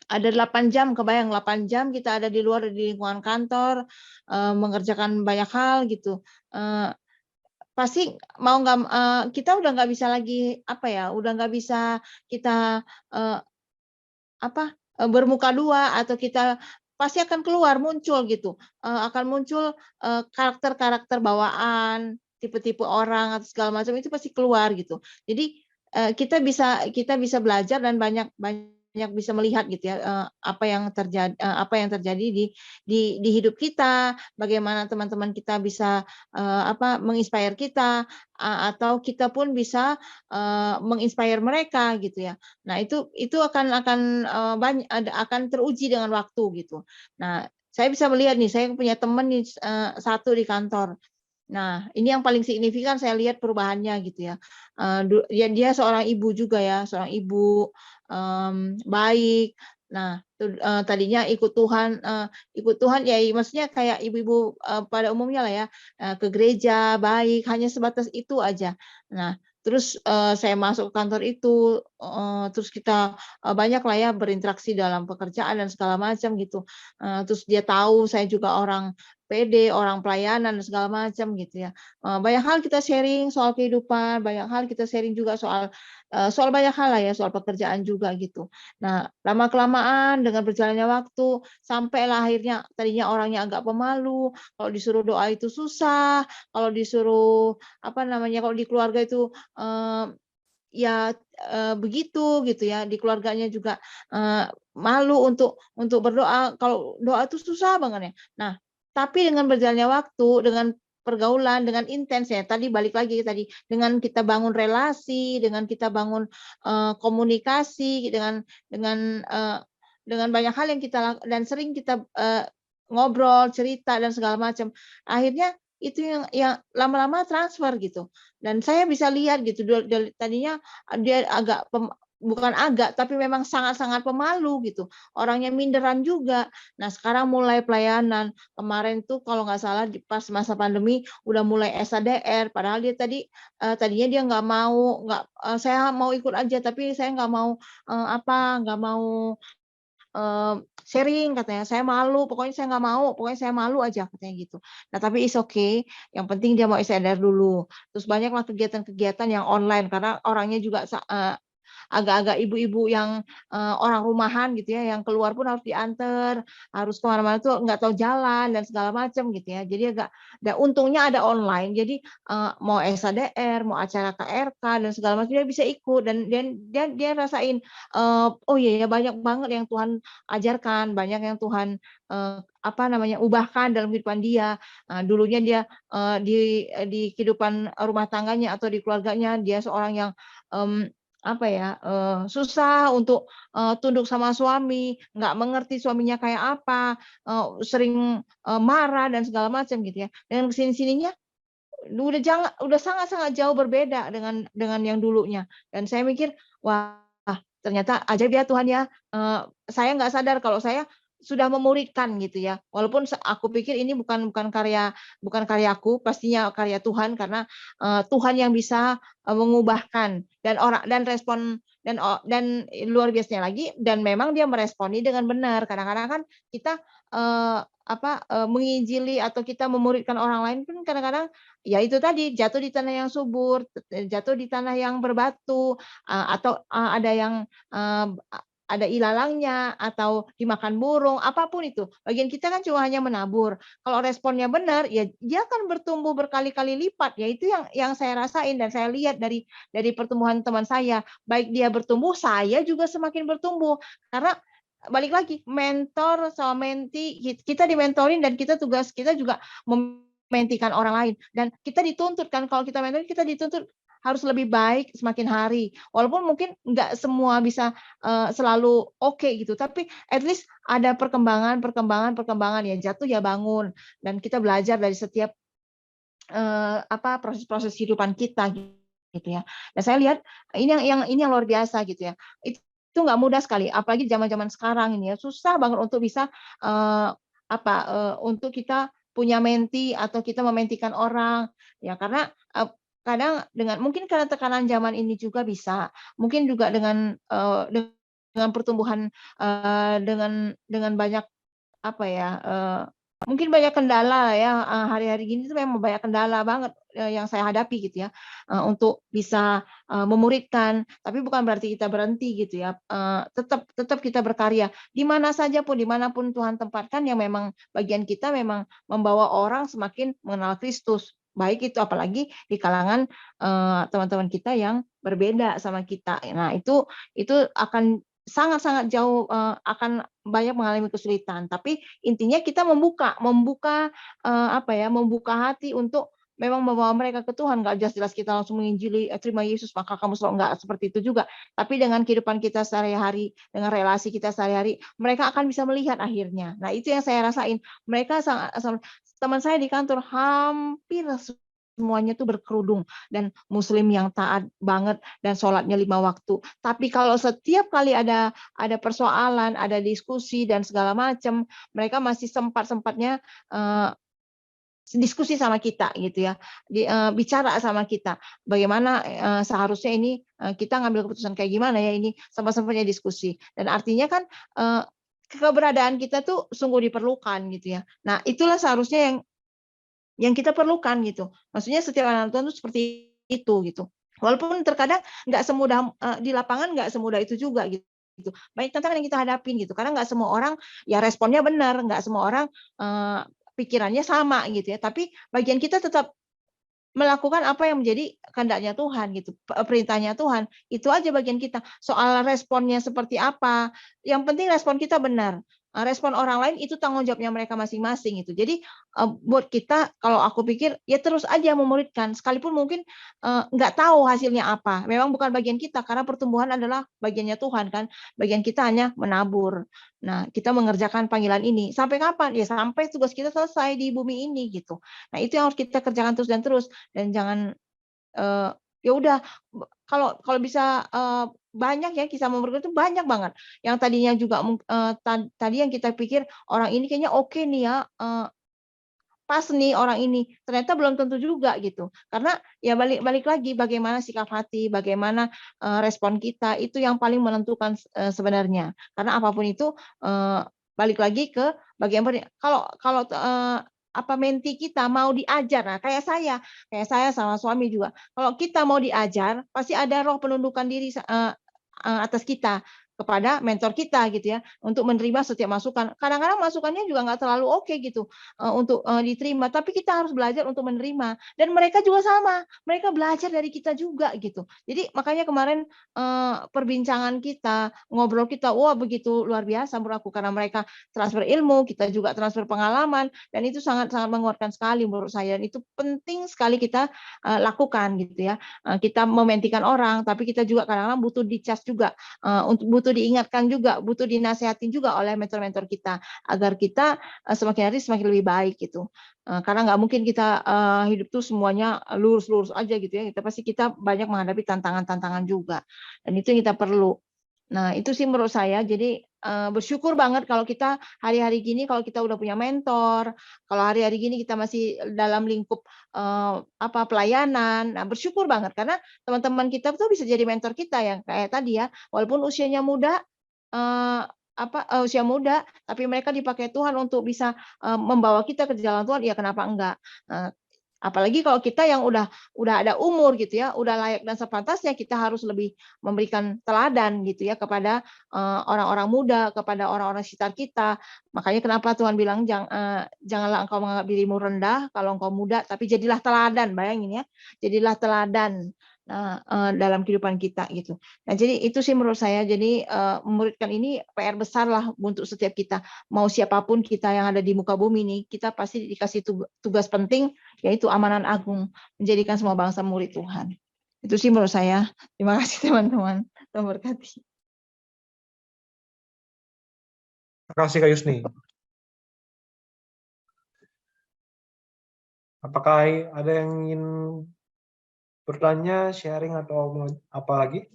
Ada 8 jam, kebayang 8 jam kita ada di luar di lingkungan kantor, mengerjakan banyak hal gitu. Pasti mau nggak, kita udah nggak bisa lagi udah nggak bisa kita bermuka dua, atau kita pasti akan keluar muncul gitu, akan muncul karakter-karakter bawaan, tipe-tipe orang atau segala macam itu pasti keluar gitu. Jadi kita bisa belajar dan banyak bisa melihat gitu ya, apa yang terjadi di hidup kita, bagaimana teman-teman kita bisa menginspire kita, atau kita pun bisa menginspire mereka gitu ya. Nah, itu akan teruji dengan waktu gitu. Nah, saya bisa melihat nih, saya punya teman nih satu di kantor. Nah, ini yang paling signifikan saya lihat perubahannya gitu ya. Dia seorang ibu juga ya, seorang ibu baik. Nah, tadinya ikut Tuhan ya, maksudnya kayak ibu-ibu pada umumnya lah ya, ke gereja, baik, hanya sebatas itu aja. Nah, terus saya masuk ke kantor itu, terus kita banyak lah ya berinteraksi dalam pekerjaan dan segala macam gitu. Terus dia tahu saya juga orang pede, orang pelayanan dan segala macam gitu ya. Banyak hal kita sharing soal kehidupan, banyak hal kita sharing juga soal banyak hal lah ya, soal pekerjaan juga gitu. Nah, lama-kelamaan dengan berjalannya waktu, sampailah akhirnya tadinya orangnya agak pemalu, kalau disuruh doa itu susah, kalau disuruh apa namanya, kalau di keluarga itu ya begitu gitu ya, di keluarganya juga malu untuk berdoa, kalau doa itu susah banget ya. Nah, tapi dengan berjalannya waktu, dengan pergaulan, dengan intens ya, tadi balik lagi tadi, dengan kita bangun relasi, dengan kita bangun komunikasi, dengan banyak hal yang kita dan sering kita ngobrol, cerita dan segala macam. Akhirnya itu yang lama-lama transfer gitu. Dan saya bisa lihat gitu tadinya dia bukan agak tapi memang sangat-sangat pemalu gitu. Orangnya minderan juga. Nah, sekarang mulai pelayanan. Kemarin tuh kalau nggak salah pas masa pandemi udah mulai SADR, padahal dia tadinya dia nggak mau, saya mau ikut aja tapi saya nggak mau nggak mau sharing katanya, "Saya malu, pokoknya saya nggak mau, pokoknya saya malu aja," katanya gitu. Nah, tapi it's okay, yang penting dia mau sadar dulu. Terus banyaklah kegiatan-kegiatan yang online karena orangnya juga agak-agak ibu-ibu yang orang rumahan gitu ya, yang keluar pun harus diantar, harus kemana-mana tuh nggak tahu jalan dan segala macam gitu ya. Jadi untungnya ada online, jadi mau SADR, mau acara KRK dan segala macam dia bisa ikut dan dia rasain, oh iya ya banyak banget yang Tuhan ajarkan, banyak yang Tuhan ubahkan dalam kehidupan dia. Dulunya dia di kehidupan rumah tangganya atau di keluarganya dia seorang yang susah untuk tunduk sama suami, nggak mengerti suaminya kayak apa, sering marah dan segala macam gitu ya. Dengan kesini-sininya udah sangat-sangat jauh berbeda dengan yang dulunya. Dan saya mikir, wah ternyata ajaib ya Tuhan ya. Saya nggak sadar kalau saya sudah memuridkan gitu ya. Walaupun aku pikir ini bukan karyaku, pastinya karya Tuhan karena Tuhan yang bisa mengubahkan dan respon dan luar biasanya lagi dan memang dia meresponi dengan benar. Kadang-kadang kan kita menginjili atau kita memuridkan orang lain pun kadang-kadang ya itu tadi jatuh di tanah yang subur, jatuh di tanah yang berbatu, atau ada ilalangnya atau dimakan burung, apapun itu. Bagian kita kan cuma hanya menabur. Kalau responnya benar, ya dia akan bertumbuh berkali-kali lipat. Ya itu yang saya rasain dan saya lihat dari pertumbuhan teman saya. Baik dia bertumbuh, saya juga semakin bertumbuh. Karena balik lagi mentor sama menti, kita dimentorin dan tugas kita juga mementikan orang lain dan kita dituntut kan kalau kita mentoring kita dituntut harus lebih baik semakin hari walaupun mungkin nggak semua bisa selalu oke gitu tapi at least ada perkembangan ya jatuh ya bangun dan kita belajar dari setiap proses-proses kehidupan kita gitu ya. Dan saya lihat ini yang luar biasa gitu ya. Itu nggak mudah sekali, apalagi zaman-zaman sekarang ini ya, susah banget untuk bisa untuk kita punya menti atau kita mementikan orang ya karena kadang mungkin karena tekanan zaman ini juga bisa, mungkin juga dengan pertumbuhan dengan banyak mungkin banyak kendala ya hari-hari gini tuh memang banyak kendala banget yang saya hadapi gitu ya untuk bisa memuridkan tapi bukan berarti kita berhenti gitu ya tetap kita berkarya di mana saja pun dimanapun Tuhan tempatkan yang memang bagian kita memang membawa orang semakin mengenal Kristus baik itu apalagi di kalangan teman-teman kita yang berbeda sama kita. Nah itu akan sangat-sangat jauh akan banyak mengalami kesulitan. Tapi intinya kita membuka hati untuk memang membawa mereka ke Tuhan. Nggak jelas-jelas kita langsung menginjili, terima Yesus maka kamu selalu nggak seperti itu juga. Tapi dengan kehidupan kita sehari-hari, dengan relasi kita sehari-hari, mereka akan bisa melihat akhirnya. Nah itu yang saya rasain. Mereka teman saya di kantor hampir semuanya tuh berkerudung dan muslim yang taat banget dan sholatnya 5 waktu. Tapi kalau setiap kali ada persoalan, ada diskusi dan segala macam, mereka masih sempat-sempatnya diskusi sama kita gitu ya, bicara sama kita bagaimana seharusnya ini kita ngambil keputusan kayak gimana ya, ini sama-sama punya diskusi. Dan artinya kan keberadaan kita tuh sungguh diperlukan gitu ya. Nah itulah seharusnya yang kita perlukan gitu. Maksudnya setiap anak Tuhan tuh seperti itu gitu. Walaupun terkadang nggak semudah di lapangan, nggak semudah itu juga gitu. Banyak tantangan yang kita hadapin gitu. Karena nggak semua orang ya responnya benar, nggak semua orang pikirannya sama gitu ya. Tapi bagian kita tetap melakukan apa yang menjadi kehendaknya Tuhan gitu, perintahnya Tuhan. Itu aja bagian kita. Soal responnya seperti apa, yang penting respon kita benar. Respon orang lain itu tanggung jawabnya mereka masing-masing itu. Jadi buat kita, kalau aku pikir ya terus aja memuridkan, sekalipun mungkin nggak tahu hasilnya apa. Memang bukan bagian kita, karena pertumbuhan adalah bagiannya Tuhan kan. Bagian kita hanya menabur. Nah, kita mengerjakan panggilan ini. Sampai kapan? Ya sampai tugas kita selesai di bumi ini gitu. Nah, itu yang harus kita kerjakan terus dan terus. Dan jangan ya udah, kalau bisa banyak ya kisah memberkati itu banyak banget. Yang tadinya juga tadi yang kita pikir orang ini kayaknya oke nih ya, pas nih orang ini, ternyata belum tentu juga gitu. Karena ya balik lagi bagaimana sikap hati, bagaimana respon kita, itu yang paling menentukan sebenarnya. Karena apapun itu balik lagi ke bagaimana kalau menti kita mau diajar. Nah, kayak saya sama suami juga. Kalau kita mau diajar, pasti ada roh penundukan diri atas kita kepada mentor kita gitu ya, untuk menerima setiap masukan. Kadang-kadang masukannya juga nggak terlalu oke gitu untuk diterima, tapi kita harus belajar untuk menerima. Dan mereka juga sama, mereka belajar dari kita juga gitu. Jadi makanya kemarin perbincangan kita, ngobrol kita, wah begitu luar biasa menurut aku, karena mereka transfer ilmu, kita juga transfer pengalaman, dan itu sangat-sangat menguatkan sekali menurut saya. Dan itu penting sekali kita lakukan gitu ya. Kita mementikan orang, tapi kita juga kadang-kadang butuh dicas juga, butuh diingatkan juga, butuh dinasehatin juga oleh mentor-mentor kita, agar kita semakin hari semakin lebih baik gitu. Karena nggak mungkin kita hidup tuh semuanya lurus-lurus aja gitu ya. Kita banyak menghadapi tantangan-tantangan juga, dan itu yang kita perlu. Nah itu sih menurut saya. Jadi bersyukur banget kalau kita hari-hari gini, kalau kita udah punya mentor, kalau hari-hari gini kita masih dalam lingkup pelayanan. Nah bersyukur banget karena teman-teman kita tuh bisa jadi mentor kita, yang kayak tadi ya, walaupun usianya muda, usia muda, tapi mereka dipakai Tuhan untuk bisa membawa kita ke jalan Tuhan. Ya kenapa enggak? Apalagi kalau kita yang udah ada umur gitu ya, udah layak dan sepantasnya, kita harus lebih memberikan teladan gitu ya kepada orang-orang muda, kepada orang-orang sekitar kita. Makanya kenapa Tuhan bilang janganlah engkau menganggap dirimu rendah kalau engkau muda, tapi jadilah teladan. Bayangin ya, jadilah teladan dalam kehidupan kita gitu. Nah jadi itu sih menurut saya. Jadi memuridkan ini PR besar lah untuk setiap kita. Mau siapapun kita yang ada di muka bumi ini, kita pasti dikasih tugas penting, yaitu amanat agung, menjadikan semua bangsa murid Tuhan. Itu sih menurut saya. Terima kasih teman-teman. Tuhan berkati. Terima kasih Kak Yusni. Apakah ada yang ingin bertanya, sharing, atau apa lagi?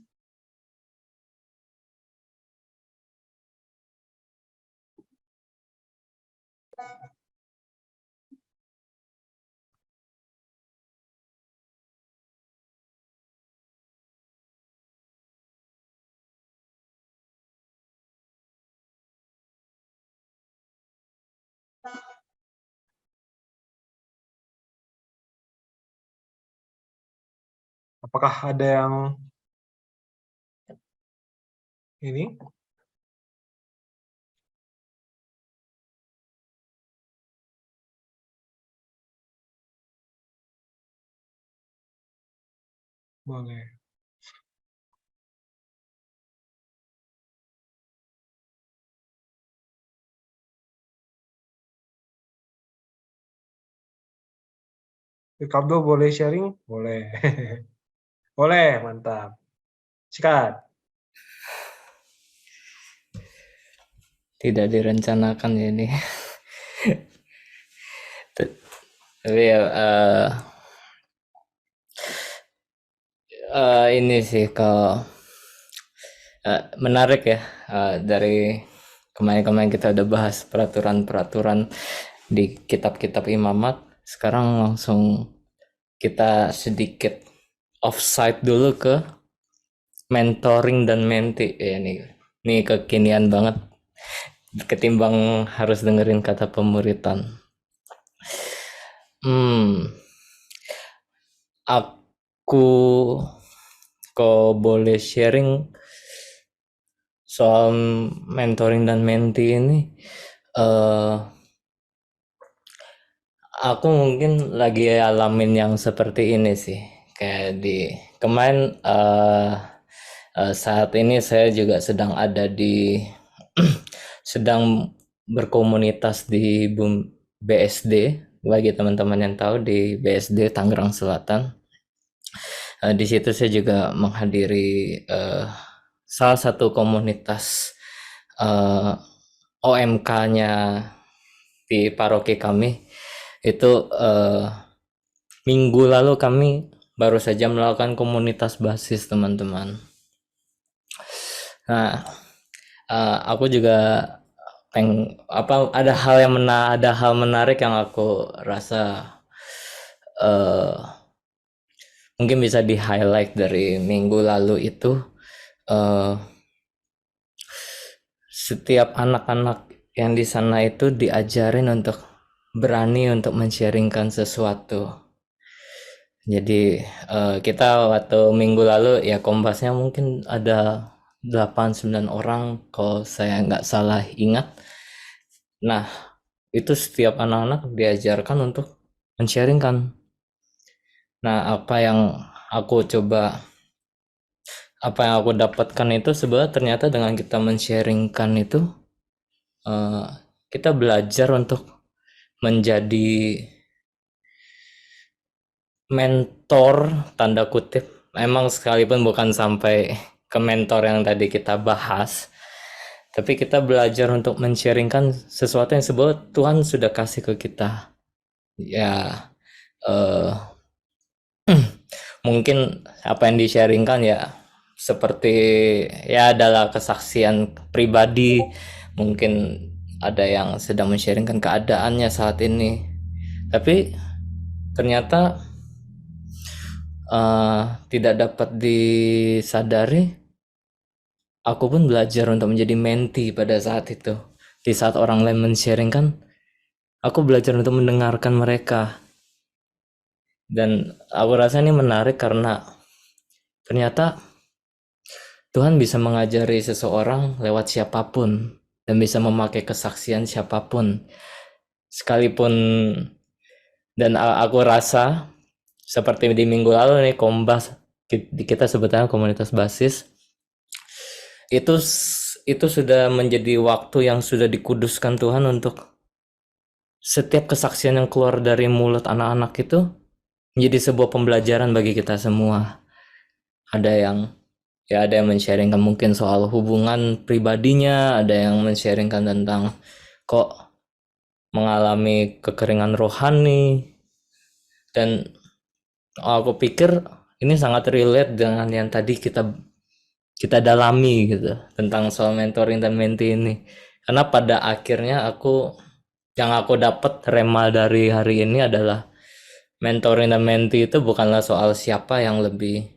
Apakah ada yang ini? Boleh. Ricardo boleh sharing? Boleh. Boleh, mantap. Sikat. Tidak direncanakan ya ini. Tapi ya ini sih kalau menarik ya, dari kemarin kita udah bahas peraturan-peraturan di kitab-kitab imamat. sekarang langsung kita sedikit offside dulu ke mentoring dan menti. Ya nih kekinian banget ketimbang harus dengerin kata pemuritan. Aku kok boleh sharing soal mentoring dan menti ini. Aku mungkin lagi alamin yang seperti ini sih. Kayak di kemarin saat ini saya juga sedang ada di sedang berkomunitas di BSD. Bagi teman-teman yang tahu, di BSD Tangerang Selatan. Di situ saya juga menghadiri salah satu komunitas OMK-nya di paroki kami. Itu minggu lalu kami baru saja melakukan komunitas basis, teman-teman. Nah, aku juga ada hal menarik yang aku rasa mungkin bisa di highlight dari minggu lalu itu. Setiap anak-anak yang di sana itu diajarin untuk berani untuk men-sharingkan sesuatu. Jadi kita waktu minggu lalu ya kombasnya mungkin ada 8-9 orang kalau saya nggak salah ingat. Nah, itu setiap anak-anak diajarkan untuk men-sharingkan. Nah, apa yang aku dapatkan itu sebenarnya ternyata dengan kita men-sharingkan itu kita belajar untuk menjadi mentor tanda kutip. Emang sekalipun bukan sampai ke mentor yang tadi kita bahas, tapi kita belajar untuk men-sharingkan sesuatu yang sebenarnya Tuhan sudah kasih ke kita. Ya mungkin apa yang di-sharingkan ya seperti ya adalah kesaksian pribadi. Mungkin ada yang sedang men-sharingkan keadaannya saat ini, tapi ternyata tidak dapat disadari. Aku pun belajar untuk menjadi menti pada saat itu. Di saat orang lain men-sharingkan, aku belajar untuk mendengarkan mereka. Dan aku rasa ini menarik karena ternyata Tuhan bisa mengajari seseorang lewat siapapun dan bisa memakai kesaksian siapapun sekalipun. Dan aku rasa seperti di minggu lalu nih, kombas kita sebutnya komunitas basis itu sudah menjadi waktu yang sudah dikuduskan Tuhan untuk setiap kesaksian yang keluar dari mulut anak-anak itu menjadi sebuah pembelajaran bagi kita semua. Ada yang men-sharingkan mungkin soal hubungan pribadinya, ada yang men-sharingkan tentang kok mengalami kekeringan rohani. Dan aku pikir ini sangat relate dengan yang tadi kita dalami gitu, tentang soal mentoring dan menti ini. Karena pada akhirnya yang aku dapat rema dari hari ini adalah mentoring dan menti itu bukanlah soal siapa yang lebih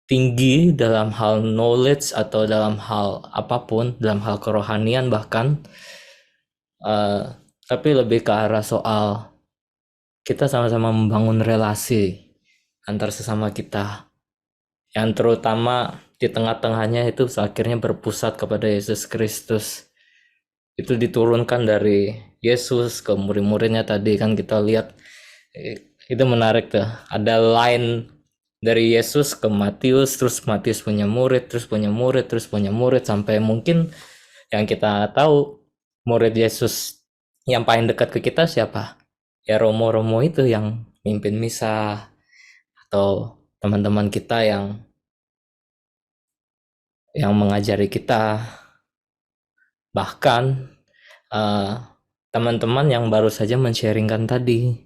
tinggi dalam hal knowledge atau dalam hal apapun, dalam hal kerohanian bahkan, tapi lebih ke arah soal kita sama-sama membangun relasi antar sesama kita, yang terutama di tengah-tengahnya itu akhirnya berpusat kepada Yesus Kristus. Itu diturunkan dari Yesus ke murid-muridnya tadi kan kita lihat. Itu menarik tuh, ada line dari Yesus ke Matius, terus Matius punya murid, terus punya murid, terus punya murid, sampai mungkin yang kita tahu murid Yesus yang paling dekat ke kita siapa? Ya Romo-Romo itu yang mimpin misa, atau teman-teman kita yang mengajari kita. Bahkan teman-teman yang baru saja men-sharingkan tadi,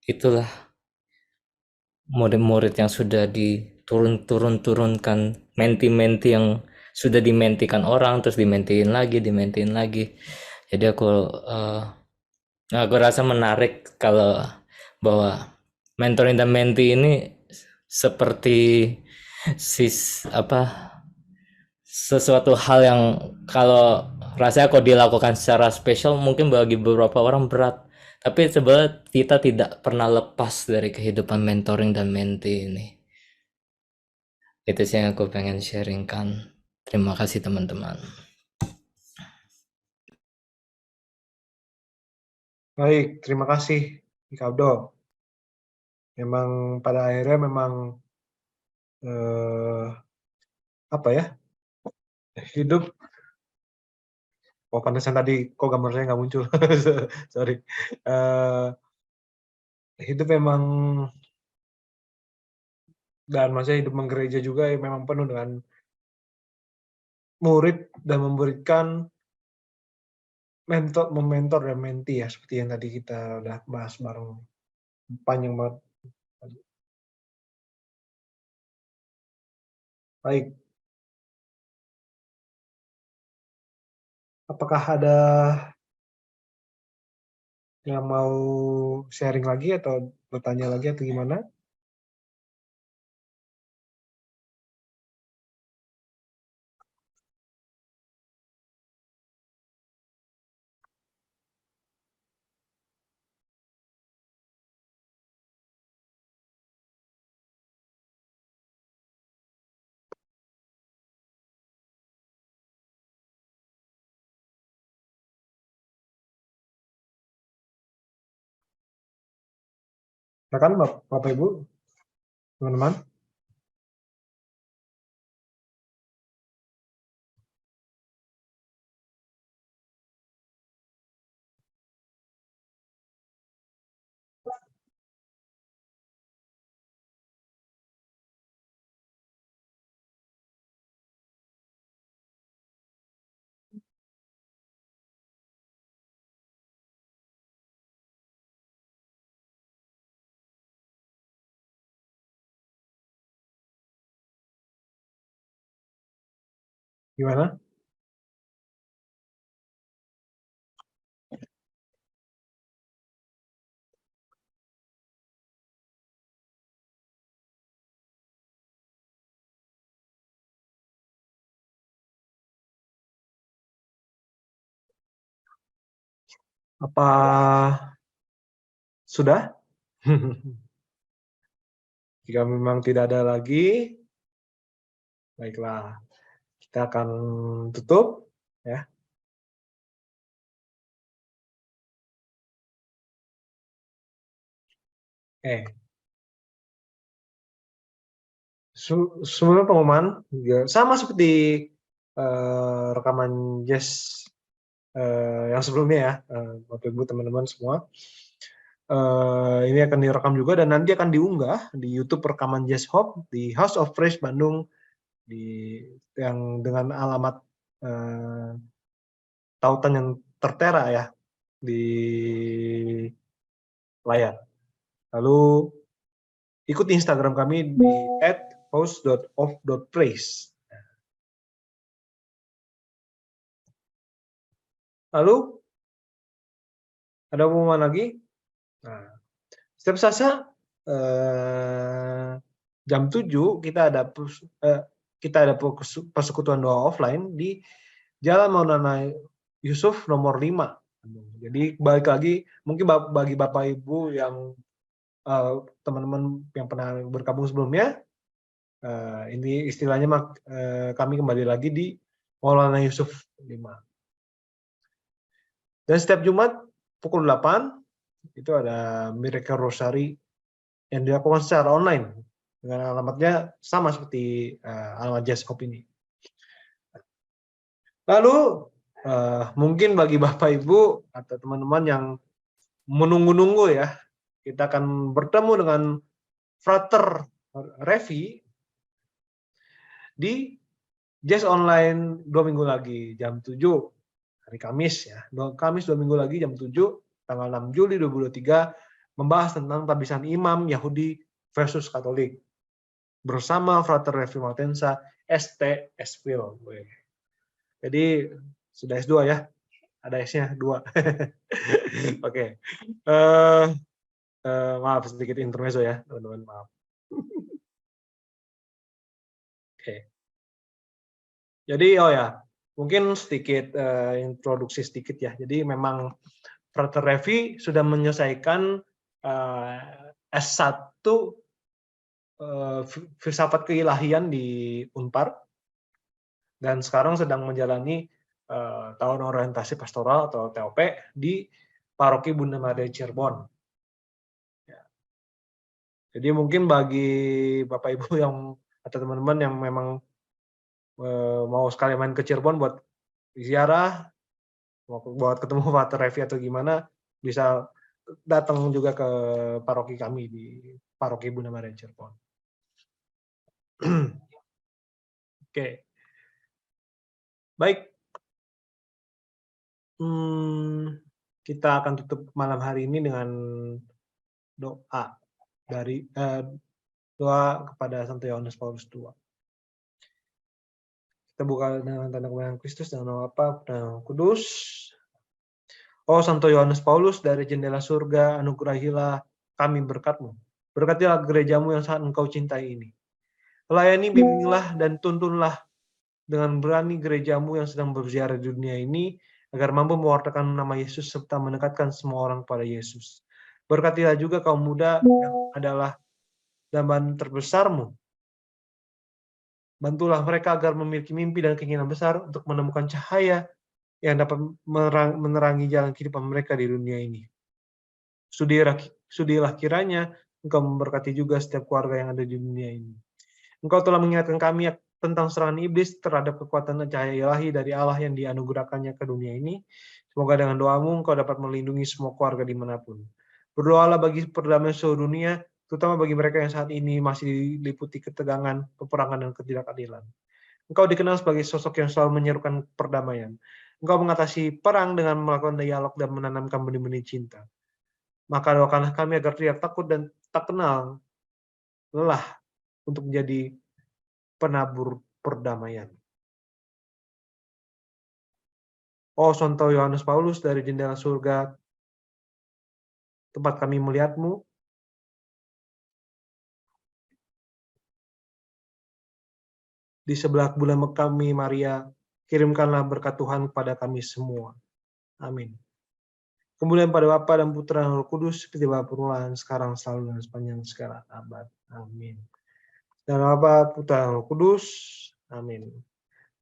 itulah murid-murid yang sudah diturunkan, menti-menti yang sudah dimentikan orang, terus dimentiin lagi. Jadi aku Nah, aku rasa menarik kalau bahwa mentoring dan mentee ini seperti sesuatu hal yang kalau rasanya kalau dilakukan secara spesial mungkin bagi beberapa orang berat. Tapi sebenarnya kita tidak pernah lepas dari kehidupan mentoring dan mentee ini. Itu sih yang aku pengen sharingkan. Terima kasih teman-teman. Baik, terima kasih Ricardo. Memang pada akhirnya memang apa ya, hidup. Oh, pantesan tadi kok gambar saya nggak muncul. Sorry. Hidup memang, dan maksudnya hidup menggereja juga ya, memang penuh dengan murid dan memberikan mementor dan mentee ya, seperti yang tadi kita udah bahas bareng, panjang banget. Baik. Apakah ada yang mau sharing lagi atau bertanya lagi atau gimana? Silakan Bapak Ibu, teman-teman. Gimana? Apa sudah? Jika memang tidak ada lagi, baiklah, kita akan tutup ya. Sebelum pengumuman, ya, sama seperti rekaman Jazz yang sebelumnya ya, Bapak Ibu teman-teman semua. Ini akan direkam juga dan nanti akan diunggah di YouTube rekaman Jazz Hope di House of Praise Bandung, yang dengan alamat tautan yang tertera ya di layar. Lalu ikuti Instagram kami di @house.of.praise. Lalu ada pengumuman lagi. Nah, setiap Selasa jam 7 kita ada persekutuan doa offline di Jalan Maulana Yusuf nomor 5. Jadi balik lagi, mungkin bagi Bapak Ibu yang teman-teman yang pernah bergabung sebelumnya, ini istilahnya kami kembali lagi di Maulana Yusuf 5. Dan setiap Jumat pukul 8 itu ada Miracle Rosary yang dilakukan secara online dengan alamatnya sama seperti alamat Jazz Hope ini. Lalu mungkin bagi Bapak Ibu atau teman-teman yang menunggu-nunggu ya, kita akan bertemu dengan Frater Revi di Jazz Online 2 minggu lagi jam 7 hari Kamis ya. Kamis 2 minggu lagi jam 7 tanggal 6 Juli 2023 membahas tentang tabisan imam Yahudi versus Katolik bersama Frater Revi Maltensa ST Espil. Jadi sudah S2 ya. Ada S-nya 2. Oke. Maaf sedikit intermezzo ya, teman-teman, maaf. Oke. Jadi mungkin sedikit introduksi sedikit ya. Jadi memang Frater Revi sudah menyelesaikan S1 filsafat keilahian di Unpar dan sekarang sedang menjalani tahun orientasi pastoral atau TOP di Paroki Bunda Maria Cirebon. Ya. Jadi mungkin bagi Bapak Ibu yang atau teman-teman yang memang mau sekali main ke Cirebon buat ziarah, buat ketemu Frater Revi atau gimana, bisa datang juga ke paroki kami di Paroki Bunda Maria Cirebon. Oke. Baik. Kita akan tutup malam hari ini dengan doa dari doa kepada Santo Yohanes Paulus II. Kita buka dengan tanda kebenaran Kristus dengan nama Bapa dan Kudus. Oh Santo Yohanes Paulus, dari jendela surga, anugerahilah kami berkat-Mu. Berkatilah gerejamu yang sangat Engkau cintai ini. Layani, bimbinglah, dan tuntunlah dengan berani gerejamu yang sedang berziarah di dunia ini, agar mampu mewartakan nama Yesus serta mendekatkan semua orang pada Yesus. Berkatilah juga kaum muda yang adalah dambaan terbesar-Mu. Bantulah mereka agar memiliki mimpi dan keinginan besar untuk menemukan cahaya yang dapat menerangi jalan kehidupan mereka di dunia ini. Sudilah kiranya Engkau memberkati juga setiap keluarga yang ada di dunia ini. Engkau telah mengingatkan kami tentang serangan iblis terhadap kekuatan cahaya ilahi dari Allah yang dianugerahkannya ke dunia ini. Semoga dengan doamu Engkau dapat melindungi semua keluarga dimanapun. Berdoalah bagi perdamaian seluruh dunia, terutama bagi mereka yang saat ini masih diliputi ketegangan, peperangan, dan ketidakadilan. Engkau dikenal sebagai sosok yang selalu menyerukan perdamaian. Engkau mengatasi perang dengan melakukan dialog dan menanamkan benih-benih cinta. Maka doakanlah kami agar tidak takut dan tak kenal lelah untuk menjadi penabur perdamaian. Oh Santo Yohanes Paulus, dari jendela surga, tempat kami melihat-Mu, di sebelah bulan kami Maria, kirimkanlah berkat Tuhan kepada kami semua. Amin. Kemudian pada Bapa dan Putra dan Roh Kudus, seperti pada permulaan, sekarang, selalu, dan sepanjang segala abad. Amin. Dan Bapa, Putra, dan Roh Kudus. Amin.